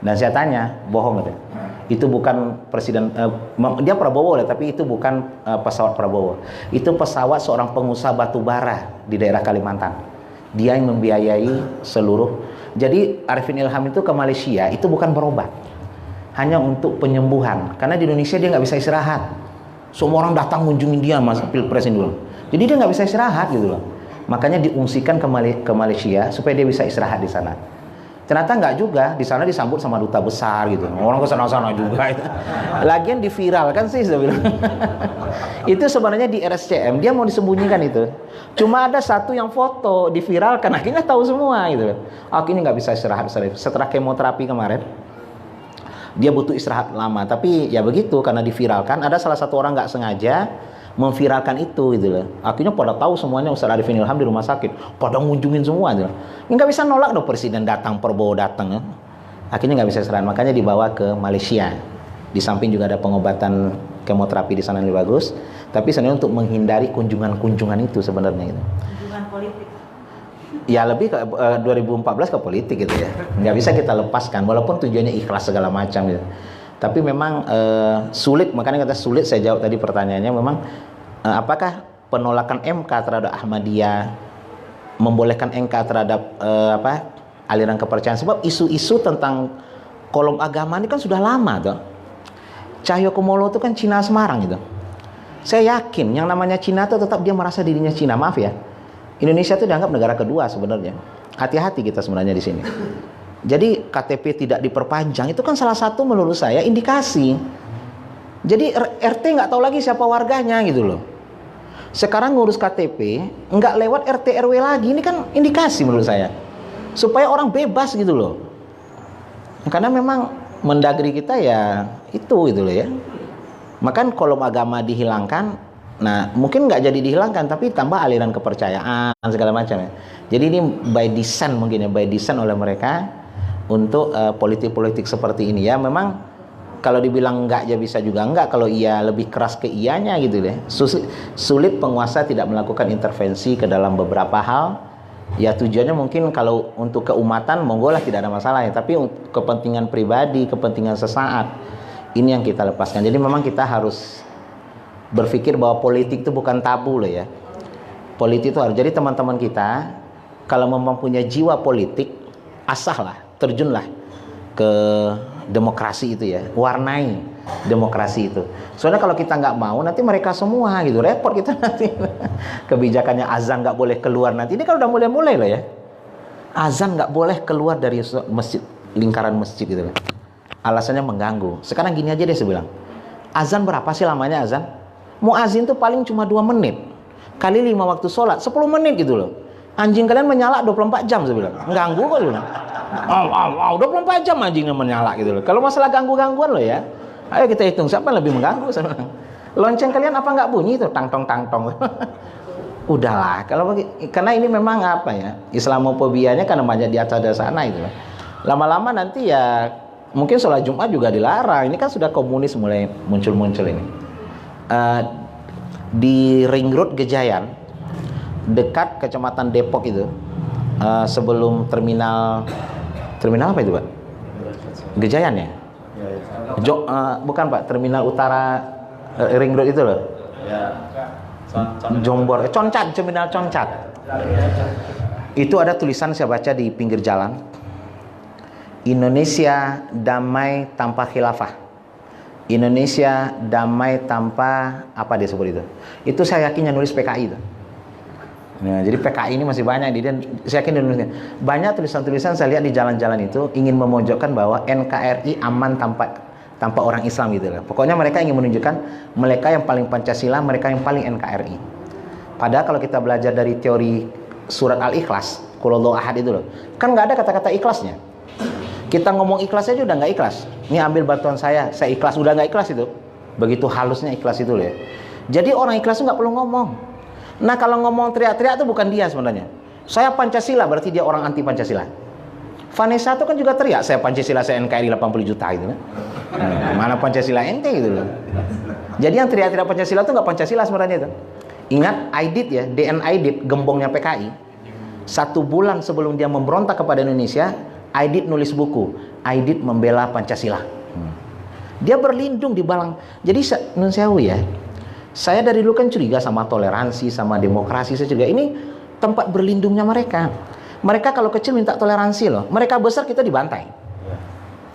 dan saya tanya, bohong gitu. Itu bukan presiden, dia Prabowo lah, tapi itu bukan pesawat Prabowo. Itu pesawat seorang pengusaha batu bara di daerah Kalimantan. Dia yang membiayai seluruh. Jadi Arifin Ilham itu ke Malaysia itu bukan berobat, hanya untuk penyembuhan. Karena di Indonesia dia nggak bisa istirahat. Semua orang datang mengunjungi dia mas pilpres ini dulu. Jadi dia nggak bisa istirahat gitu loh. Makanya diungsikan ke Malaysia supaya dia bisa istirahat di sana. Ternyata nggak juga, di sana disambut sama duta besar gitu. Orang ke sana-sana juga. Lagian diviralkan sih saya bilang. Itu sebenarnya di RSCM dia mau disembunyikan itu. Cuma ada satu yang foto diviralkan, akhirnya tahu semua gitu. Akhirnya nggak bisa istirahat setelah kemoterapi kemarin. Dia butuh istirahat lama, tapi ya begitu karena diviralkan. Ada salah satu orang nggak sengaja memviralkan itu gitu loh. Akhirnya pada tahu semuanya Ustadz Arifin Ilham di rumah sakit, pada ngunjungin semua gitu. Nggak bisa nolak dong presiden datang, Prabowo datang ya. Akhirnya nggak bisa istirahat, makanya dibawa ke Malaysia. Di samping juga ada pengobatan kemoterapi di sana yang lebih bagus. Tapi sebenarnya untuk menghindari kunjungan-kunjungan itu sebenarnya gitu. Kunjungan politik. Ya lebih ke 2014 ke politik gitu ya. Nggak bisa kita lepaskan walaupun tujuannya ikhlas segala macam gitu. Tapi memang sulit, makanya kata sulit saya jawab tadi pertanyaannya memang apakah penolakan MK terhadap Ahmadiyah membolehkan MK terhadap aliran kepercayaan, sebab isu-isu tentang kolom agama ini kan sudah lama tuh. Cahyokumolo itu kan Cina Semarang gitu. Saya yakin yang namanya Cina itu tetap dia merasa dirinya Cina, maaf ya. Indonesia itu dianggap negara kedua sebenarnya. Hati-hati kita sebenarnya di sini. Jadi KTP tidak diperpanjang itu kan salah satu menurut saya indikasi. Jadi RT nggak tahu lagi siapa warganya gitu loh. Sekarang ngurus KTP nggak lewat RT RW lagi, ini kan indikasi menurut saya. Supaya orang bebas gitu loh. Karena memang Mendagri kita ya itu gitu loh ya. Makan kolom agama dihilangkan, nah mungkin nggak jadi dihilangkan tapi tambah aliran kepercayaan segala macam ya. Jadi ini by design mungkin ya, by design oleh mereka untuk politik-politik seperti ini ya. Memang kalau dibilang enggak ya bisa juga enggak, kalau iya lebih keras ke iyanya gitu deh. Sulit penguasa tidak melakukan intervensi ke dalam beberapa hal Ya tujuannya mungkin kalau untuk keumatan monggo lah, tidak ada masalah ya, tapi kepentingan pribadi, kepentingan sesaat, ini yang kita lepaskan. Jadi memang kita harus berpikir bahwa politik itu bukan tabu loh ya. Politik itu harus, jadi teman-teman kita kalau mempunyai jiwa politik, asahlah, terjunlah ke demokrasi itu ya, warnai demokrasi itu. Soalnya kalau kita nggak mau, nanti mereka semua gitu, repot kita nanti. Kebijakannya azan nggak boleh keluar nanti. Ini kalau udah mulai-mulai loh ya, azan nggak boleh keluar dari masjid, lingkaran masjid gitu loh. Alasannya mengganggu. Sekarang gini aja deh saya bilang, azan berapa sih lamanya azan? Muazin tuh paling cuma 2 menit kali 5 waktu sholat, 10 menit gitu loh. Anjing kalian menyala 24 jam saya bilang, mengganggu kok bilang. 24 jam anjingnya menyala gitu loh. Kalau masalah ganggu-gangguan loh ya, ayo kita hitung siapa yang lebih mengganggu. Lonceng kalian apa nggak bunyi itu, tang-tong tang-tong. Udahlah, kalau karena ini memang apa ya, Islamofobianya karena banyak di atas sana itu. Lama-lama nanti ya mungkin sholat Jumat juga dilarang. Ini kan sudah komunis mulai muncul-muncul ini. Di Ring Road Gejayan, dekat Kecamatan Depok itu, sebelum terminal apa itu Pak? Gejayan ya? Bukan Pak, terminal utara Ring Road itu loh. Jombor, Concat, terminal Concat. Itu ada tulisan saya baca di pinggir jalan, Indonesia damai tanpa khilafah. Indonesia damai tanpa apa dia sebut itu. Itu saya yakin yang nulis PKI itu. Nah, jadi PKI ini masih banyak dan saya yakin Indonesia. Banyak tulisan-tulisan saya lihat di jalan-jalan itu ingin memojokkan bahwa NKRI aman tanpa orang Islam gitu loh. Pokoknya mereka ingin menunjukkan mereka yang paling Pancasila, mereka yang paling NKRI. Padahal kalau kita belajar dari teori surat Al-Ikhlas, Qul Huwallahu Ahad itu loh, kan nggak ada kata-kata ikhlasnya. Kita ngomong ikhlas aja udah nggak ikhlas. Ini ambil bantuan saya ikhlas, udah nggak ikhlas itu. Begitu halusnya ikhlas itu loh ya. Jadi orang ikhlas itu nggak perlu ngomong. Nah kalau ngomong teriak-teriak itu bukan dia sebenarnya. Saya Pancasila, berarti dia orang anti Pancasila. Vanessa itu kan juga teriak, saya Pancasila, saya NKRI 80 juta gitu. Mana Pancasila ente gitu loh. Jadi yang teriak-teriak Pancasila itu nggak Pancasila sebenarnya itu. Ingat Aidit ya, DN Aidit, gembongnya PKI. 1 bulan sebelum dia memberontak kepada Indonesia, Aidit nulis buku, Aidit membela Pancasila. Dia berlindung di balang. Jadi nun sewu ya, saya dari dulu kan curiga sama toleransi, sama demokrasi. Saya juga ini tempat berlindungnya mereka. Mereka kalau kecil minta toleransi loh, mereka besar kita dibantai.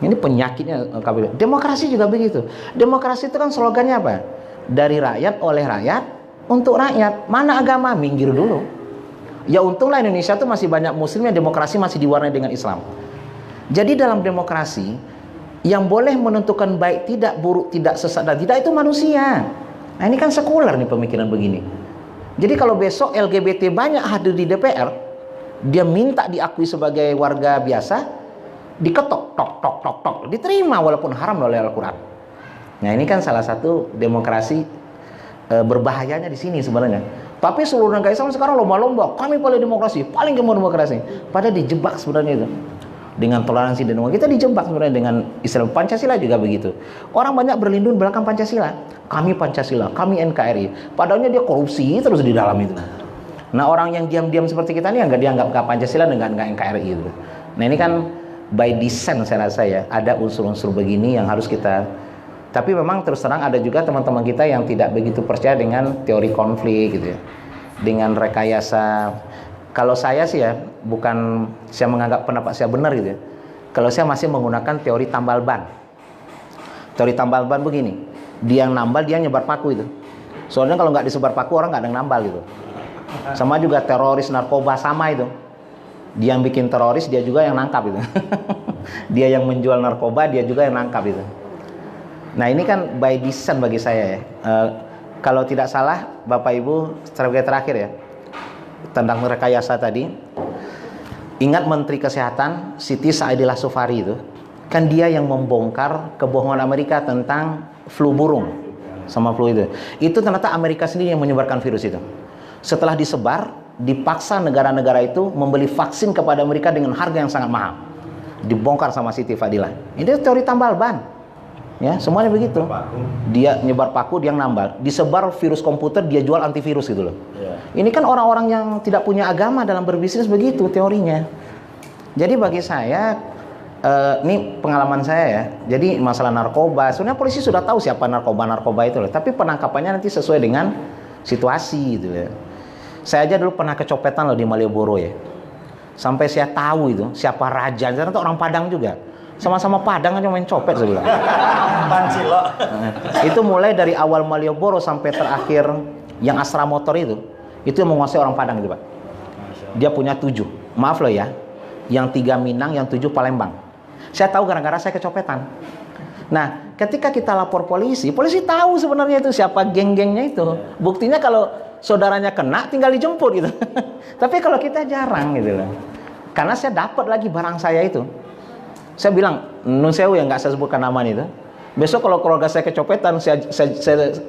Ini penyakitnya KBB. Demokrasi juga begitu. Demokrasi itu kan slogannya apa? Dari rakyat, oleh rakyat, untuk rakyat. Mana agama? Minggir dulu. Ya untunglah Indonesia tuh masih banyak muslimnya, demokrasi masih diwarnai dengan Islam. Jadi dalam demokrasi, yang boleh menentukan baik tidak, buruk tidak, sesat dan tidak itu manusia. Nah ini kan sekuler nih pemikiran begini. Jadi kalau besok LGBT banyak hadir di DPR, dia minta diakui sebagai warga biasa, diketok, tok, diterima walaupun haram oleh Al-Quran. Nah ini kan salah satu demokrasi berbahayanya di sini sebenarnya. Tapi seluruh negara Islam sekarang lomba-lomba, kami paling demokrasi, paling gemar demokrasi. Padahal dijebak sebenarnya itu. Dengan toleransi dan kita dijebak sebenarnya dengan Islam. Pancasila juga begitu. Orang banyak berlindung belakang Pancasila. Kami Pancasila, kami NKRI. Padahalnya dia korupsi terus di dalam itu. Nah orang yang diam-diam seperti kita ini yang nggak dianggap Pancasila dengan nggak NKRI itu. Nah ini kan by design saya rasa ya, ada unsur-unsur begini yang harus kita. Tapi memang terus terang ada juga teman-teman kita yang tidak begitu percaya dengan teori konflik gitu ya, dengan rekayasa. Kalau saya sih ya, bukan saya menganggap pendapat saya benar gitu ya. Kalau saya masih menggunakan teori tambal ban. Teori tambal ban begini, dia yang nambal, dia yang nyebar paku itu. Soalnya kalau nggak disebar paku, orang nggak ada yang nambal gitu. Sama juga teroris narkoba sama itu. Dia yang bikin teroris, dia juga yang nangkap itu. Dia yang menjual narkoba, dia juga yang nangkap itu. Nah ini kan by design bagi saya ya. Kalau tidak salah, Bapak Ibu, sebagai terakhir ya, tentang rekayasa tadi, ingat Menteri Kesehatan Siti Saidillah Sufari itu, kan dia yang membongkar kebohongan Amerika tentang flu burung sama flu itu. Itu ternyata Amerika sendiri yang menyebarkan virus itu. Setelah disebar, dipaksa negara-negara itu membeli vaksin kepada Amerika dengan harga yang sangat mahal. Dibongkar sama Siti Fadilah. Ini teori tambal ban. Ya, semuanya begitu. Dia nyebar paku, dia nambal. Disebar virus komputer, dia jual antivirus gitu loh. Ini kan orang-orang yang tidak punya agama dalam berbisnis begitu teorinya. Jadi bagi saya, ini pengalaman saya ya. Jadi masalah narkoba, sebenarnya polisi sudah tahu siapa narkoba itu loh. Tapi penangkapannya nanti sesuai dengan situasi gitu ya. Saya aja dulu pernah kecopetan loh di Malioboro ya. Sampai saya tahu itu siapa raja. Ternyata orang Padang juga. Sama-sama Padang aja main copet saya bilang. Pancilo. Itu mulai dari awal Malioboro sampai terakhir yang Astra Motor itu yang menguasai orang Padang itu Pak. Dia punya 7. Maaf loh ya. Yang 3 Minang, yang 7 Palembang. Saya tahu gara-gara saya kecopetan. Nah, ketika kita lapor polisi tahu sebenarnya itu siapa geng-gengnya itu. Buktinya kalau saudaranya kena tinggal dijemput gitu. Tapi kalau kita jarang gitu loh. Karena saya dapat lagi barang saya itu. Saya bilang, nun sewu ya, nggak saya sebutkan namanya itu. Besok kalau keluarga saya kecopetan, saya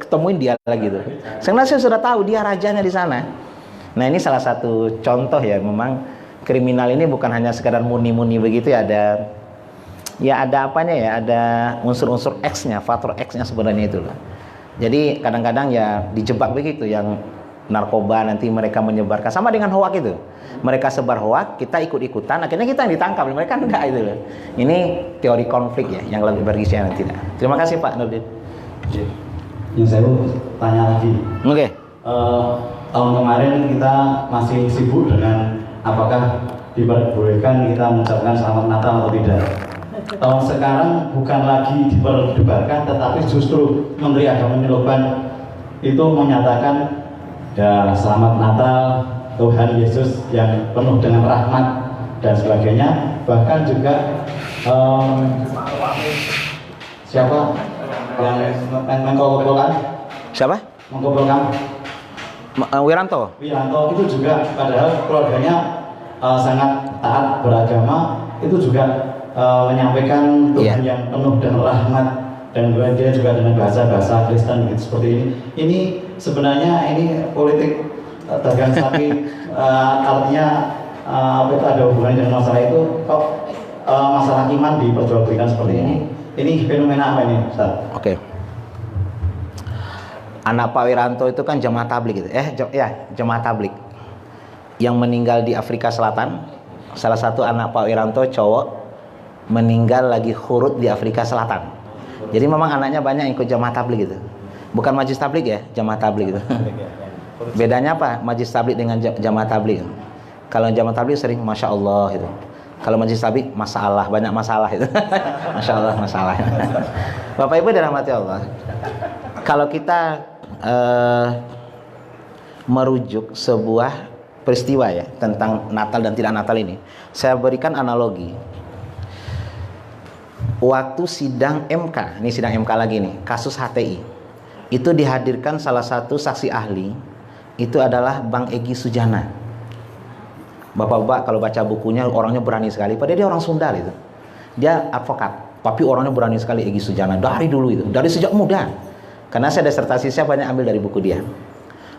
ketemuin dia lagi tuh. Karena saya sudah tahu dia rajanya di sana. Nah ini salah satu contoh ya, memang kriminal ini bukan hanya sekedar muni-muni begitu ya, ada apanya ya, ada unsur-unsur X-nya, faktor X-nya sebenarnya itu loh. Jadi kadang-kadang ya dijebak begitu, yang narkoba nanti mereka menyebarkan sama dengan hoak itu. Mereka sebar hoak, kita ikut-ikutan, akhirnya kita yang ditangkap, mereka enggak itu loh. Ini teori konflik ya, yang lebih berisi yang tidak. Terima kasih Pak Nurdin. Yang saya mau tanya lagi. Oke. Tahun kemarin kita masih sibuk dengan apakah diperbolehkan kita mengucapkan selamat Natal atau tidak. Tahun sekarang bukan lagi diperdebatkan, tetapi justru Menteri Agama Niloban itu menyatakan ya selamat Natal, Tuhan Yesus yang penuh dengan rahmat dan sebagainya. Bahkan juga siapa yang mengkumpulkan? Siapa? Mengkumpulkan Wiranto itu juga, padahal keluarganya sangat taat beragama, itu juga menyampaikan Tuhan yang penuh dengan rahmat, dan dia juga dengan bahasa Kristen gitu, seperti ini. Ini sebenarnya ini politik dagang sapi, artinya itu ada hubungannya dengan masalah itu. Kok masalah iman diperjualbelikan seperti ini? Ini fenomena apa ini, Ustaz? Oke. Anak Pak Wiranto itu kan jemaah tablik gitu. Jemaah tablik yang meninggal di Afrika Selatan. Salah satu anak Pak Wiranto cowok meninggal lagi khurut di Afrika Selatan. Jadi memang anaknya banyak yang ikut jemaah tablik gitu. Bukan majlis tablik ya, jemaah tablik gitu. Bedanya apa majlis tablik dengan jemaah tablik? Kalau jemaah tablik sering Masya Allah gitu. Kalau majlis tablik masalah, banyak masalah itu. Masya Allah masalah. Bapak Ibu dirahmati Allah. Kalau kita merujuk sebuah peristiwa ya tentang Natal dan tidak Natal ini, saya berikan analogi. Waktu sidang MK, ini sidang MK lagi nih, kasus HTI, itu dihadirkan salah satu saksi ahli, itu adalah Bang Egy Sujana. Bapak-bapak kalau baca bukunya orangnya berani sekali, padahal dia orang Sunda itu. Dia advokat, tapi orangnya berani sekali Egy Sujana dari dulu itu, dari sejak muda. Karena saya disertasi saya banyak ambil dari buku dia.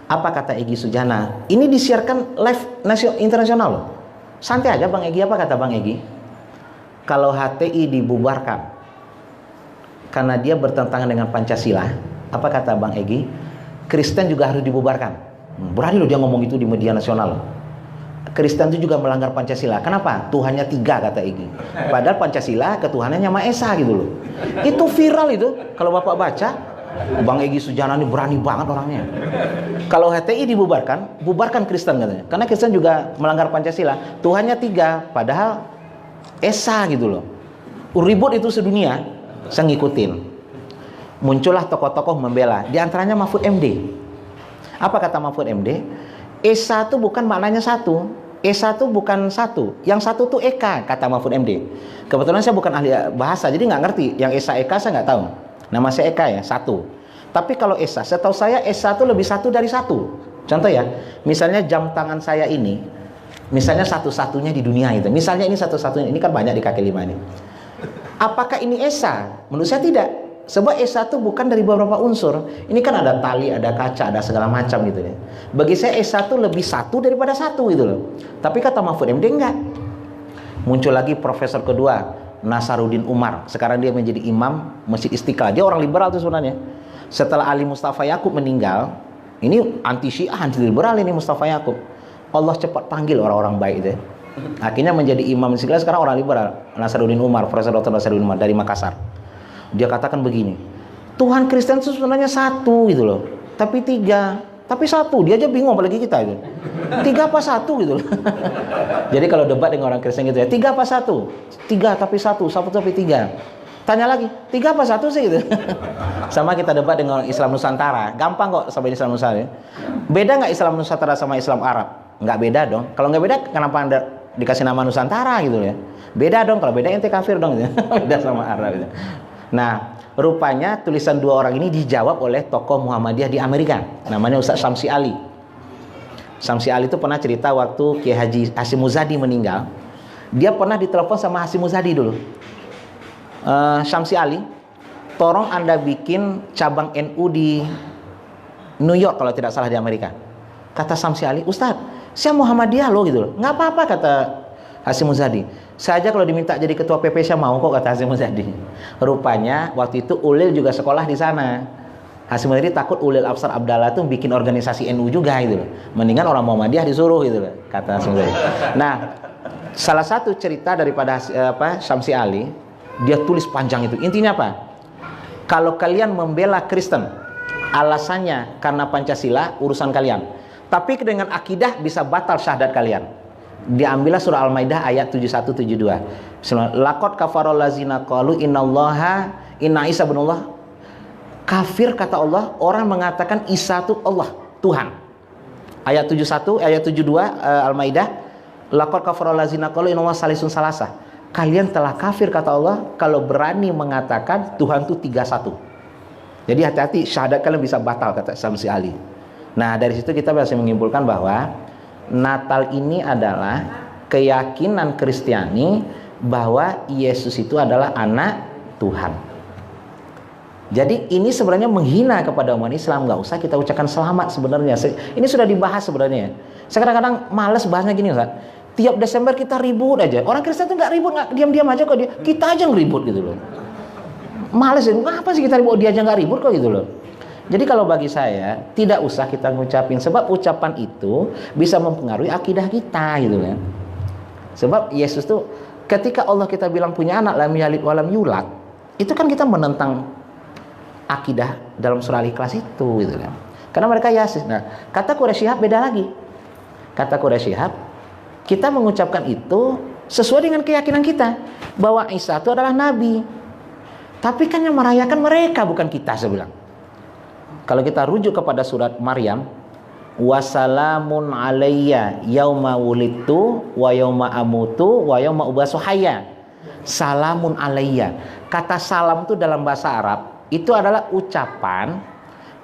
Apa kata Egy Sujana? Ini disiarkan live internasional loh. Santai aja Bang Egy, apa kata Bang Egy? Kalau HTI dibubarkan karena dia bertentangan dengan Pancasila, apa kata Bang Egy? Kristen juga harus dibubarkan. Berani loh dia ngomong itu di media nasional. Kristen itu juga melanggar Pancasila. Kenapa? Tuhannya 3 kata Egy. Padahal Pancasila ketuhanannya Maha Esa gitu loh. Itu viral itu. Kalau Bapak baca, Bang Egy Sujana ini berani banget orangnya. Kalau HTI dibubarkan, bubarkan Kristen katanya. Karena Kristen juga melanggar Pancasila. Tuhannya 3, padahal Esa gitu loh. Ribut itu sedunia. Saya ngikutin. Muncullah tokoh-tokoh membela. Di antaranya Mahfud MD. Apa kata Mahfud MD? Esa itu bukan maknanya satu. Esa itu bukan satu. Yang satu itu Eka, kata Mahfud MD. Kebetulan saya bukan ahli bahasa, jadi nggak ngerti. Yang Esa Eka saya nggak tahu. Nama saya Eka ya, satu. Tapi kalau Esa, setahu saya Esa itu lebih satu dari satu. Contoh ya, misalnya jam tangan saya ini, misalnya satu-satunya di dunia itu. Misalnya ini satu-satunya, ini kan banyak di kaki lima ini. Apakah ini Esa? Menurut saya tidak. Sebab Esa itu bukan dari beberapa unsur. Ini kan ada tali, ada kaca, ada segala macam gitu ya. Bagi saya Esa itu lebih satu daripada satu gitu loh. Tapi kata Mahfud MD enggak. Muncul lagi profesor kedua, Nasaruddin Umar. Sekarang dia menjadi imam Masjid Istiqlal. Dia orang liberal tuh sebenarnya. Setelah Ali Mustafa Yaqub meninggal, ini anti Syiah, anti liberal ini Mustafa Yaqub. Allah cepat panggil orang-orang baik itu. Akhirnya menjadi imam Istiqlal sekarang orang liberal. Nasaruddin Umar, Profesor Dr. Nasaruddin Umar dari Makassar. Dia katakan begini, Tuhan Kristen itu sebenarnya satu gitu loh, tapi tiga, tapi satu. Dia aja bingung apalagi kita itu. Tiga apa satu gitu loh. Jadi kalau debat dengan orang Kristen gitu ya, tiga apa satu? Tiga tapi satu, satu tapi tiga. Tanya lagi, tiga apa satu sih gitu. Sama kita debat dengan orang Islam Nusantara, gampang kok sampai Islam Nusantara. Beda nggak Islam Nusantara sama Islam Arab? Nggak beda dong. Kalau nggak beda, kenapa Anda dikasih nama Nusantara gitu ya? Beda dong. Kalau beda ente kafir dong gitu. Beda sama Arab gitu. Nah, rupanya tulisan dua orang ini dijawab oleh tokoh Muhammadiyah di Amerika, namanya Ustaz Syamsi Ali. Syamsi Ali itu pernah cerita waktu Kiai Haji Hasyim Muzadi meninggal, dia pernah ditelepon sama Hasyim Muzadi dulu. Syamsi Ali, tolong Anda bikin cabang NU di New York kalau tidak salah di Amerika. Kata Syamsi Ali, Ustadz, saya Muhammadiyah loh gitu loh. Nggak apa-apa kata Hasyim Muzadi. Saya aja kalau diminta jadi ketua PP saya mau kok, kata Hasyim Muzadi. Rupanya waktu itu Ulil juga sekolah di sana. Hasyim Muzadi takut Ulil Absar Abdallah tuh bikin organisasi NU juga gitu loh. Mendingan orang Muhammadiyah disuruh gitu loh, kata Hasyim Muzadi. Nah, salah satu cerita daripada Syamsi Ali, dia tulis panjang itu. Intinya apa? Kalau kalian membela Kristen, alasannya karena Pancasila, urusan kalian. Tapi dengan akidah bisa batal syahadat kalian. Diambillah surah Al-Maidah ayat 71-72. Laqad kafarul lazina qalu innallaha inna Isa ibnullah. Kafir kata Allah orang mengatakan Isa itu Allah, Tuhan. Ayat 71, ayat 72 Al-Maidah. Laqad kafarul lazina qalu innallaha salisun salasa. Kalian telah kafir kata Allah kalau berani mengatakan Tuhan itu 31. Jadi hati-hati, syahadat kalian bisa batal kata Syamsi Ali. Nah, dari situ kita bisa menyimpulkan bahwa Natal ini adalah keyakinan Kristiani bahwa Yesus itu adalah anak Tuhan. Jadi ini sebenarnya menghina kepada umat Islam. Nggak usah kita ucapkan selamat sebenarnya. Ini sudah dibahas sebenarnya. Saya kadang-kadang males bahasnya gini, Ustaz. Tiap Desember kita ribut aja. Orang Kristen itu nggak ribut, nggak diam-diam aja kok dia. Kita aja ngeribut gitu loh. Males ya. Ngapa sih kita ribut? Dia aja nggak ribut kok gitu loh. Jadi kalau bagi saya tidak usah kita ngucapin, sebab ucapan itu bisa mempengaruhi akidah kita gitu kan. Sebab Yesus tuh ketika Allah kita bilang punya anak lam yalid walam yulad, itu kan kita menentang akidah dalam surah Al-Ikhlas itu gitu kan. Karena mereka Yesus. Nah, kata Quraisy Shihab beda lagi. Kata Quraisy Shihab, kita mengucapkan itu sesuai dengan keyakinan kita bahwa Isa itu adalah nabi. Tapi kan yang merayakan mereka bukan kita, saya bilang. Kalau kita rujuk kepada surat Maryam, wassalamun alayya yauma wulidtu wa yauma amutu wa yauma ubasu hayya. Salamun alayya. Kata salam itu dalam bahasa Arab itu adalah ucapan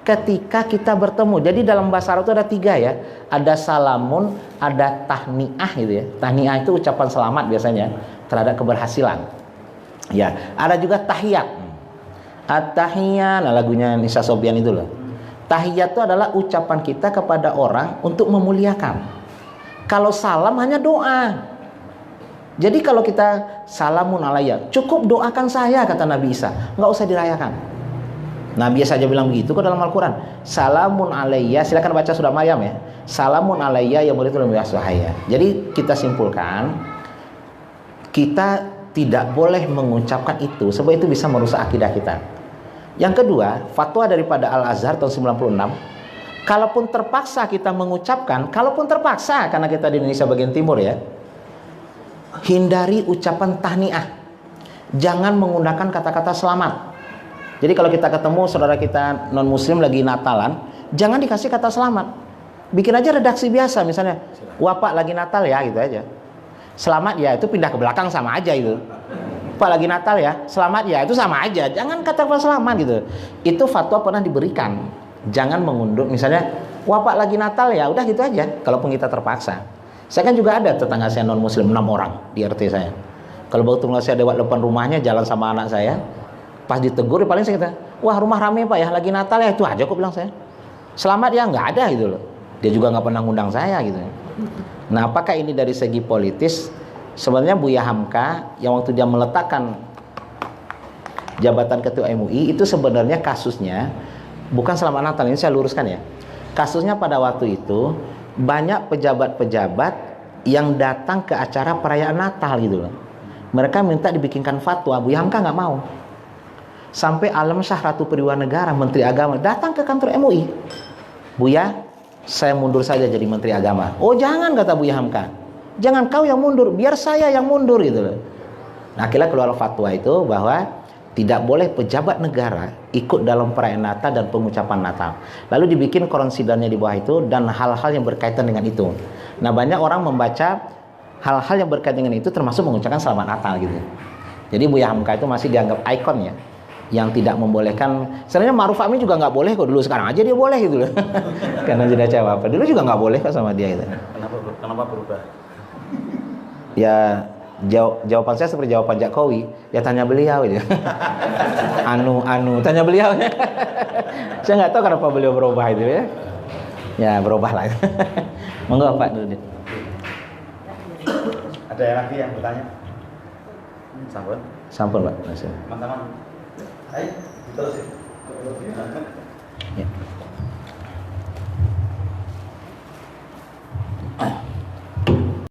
ketika kita bertemu. Jadi dalam bahasa Arab itu ada tiga ya. Ada salamun, ada tahniah gitu ya. Tahniah itu ucapan selamat biasanya terhadap keberhasilan. Ya, ada juga tahiyat. At-tahiyat, nah lagunya Nisa Sobian itu loh. Tahiyat itu adalah ucapan kita kepada orang untuk memuliakan. Kalau salam hanya doa. Jadi kalau kita salamun alayya, cukup doakan saya kata Nabi Isa, nggak usah dirayakan. Nabi Isa aja bilang begitu kok dalam Al-Quran. Salamun alayya, silakan baca surah Maryam ya. Salamun alayya ya boleh tulis bahaya. Jadi kita simpulkan, kita tidak boleh mengucapkan itu sebab itu bisa merusak akidah kita. Yang kedua, fatwa daripada Al-Azhar tahun 96, kalaupun terpaksa kita mengucapkan, kalaupun terpaksa karena kita di Indonesia bagian timur ya, hindari ucapan tahniah. Jangan menggunakan kata-kata selamat. Jadi kalau kita ketemu saudara kita non muslim lagi Natalan, jangan dikasih kata selamat. Bikin aja redaksi biasa misalnya, "Wah Pak lagi Natal ya," gitu aja. Selamat ya itu pindah ke belakang sama aja itu. Pak lagi Natal ya, selamat ya itu sama aja. Jangan kata selamat gitu. Itu fatwa pernah diberikan. Jangan mengundur misalnya, "Wah Pak lagi Natal ya," udah gitu aja. Kalaupun kita terpaksa. Saya kan juga ada tetangga saya non muslim 6 orang di RT saya. Kalau waktu saya lewat depan rumahnya jalan sama anak saya, pas ditegur paling saya kata, "Wah rumah rame Pak ya, lagi Natal ya," itu aja kok bilang saya. Selamat ya nggak ada gitu loh. Dia juga nggak pernah ngundang saya gitu. Nah apakah ini dari segi politis Sebenarnya Buya Hamka yang waktu dia meletakkan jabatan ketua MUI itu sebenarnya kasusnya bukan Selamat Natal, ini saya luruskan ya. Kasusnya pada waktu itu banyak pejabat-pejabat yang datang ke acara perayaan Natal gitu loh. Mereka minta dibikinkan fatwa, Buya Hamka nggak mau. Sampai Alam Syah Ratu Periwanegara, Menteri Agama, datang ke kantor MUI. Buya, saya mundur saja jadi Menteri Agama. Oh jangan, kata Buya Hamka. Jangan kau yang mundur, biar saya yang mundur gitu loh. Nah, akhirnya keluar fatwa itu bahwa tidak boleh pejabat negara ikut dalam perayaan Natal dan pengucapan Natal. Lalu dibikin konsidernya di bawah itu dan hal-hal yang berkaitan dengan itu. Nah, banyak orang membaca hal-hal yang berkaitan dengan itu termasuk mengucapkan Selamat Natal gitu. Jadi Buya Hamka itu masih dianggap ikon ya, yang tidak membolehkan. Sebenarnya Ma'ruf Amin juga nggak boleh kok dulu, sekarang aja dia boleh gitu loh. Karena jadi cewek. Dulu juga nggak boleh kok sama dia gitu. Kenapa berubah? Ya jawaban saya seperti jawaban Jokowi, ya tanya beliau gitu. Tanya beliau. Saya nggak tahu kenapa beliau berubah itu ya. Ya berubah lah. Monggo Pak Nurdin. Ada yang lagi yang bertanya? Sampun. Sampun Pak. Teman-teman. Hai, terus. Ya.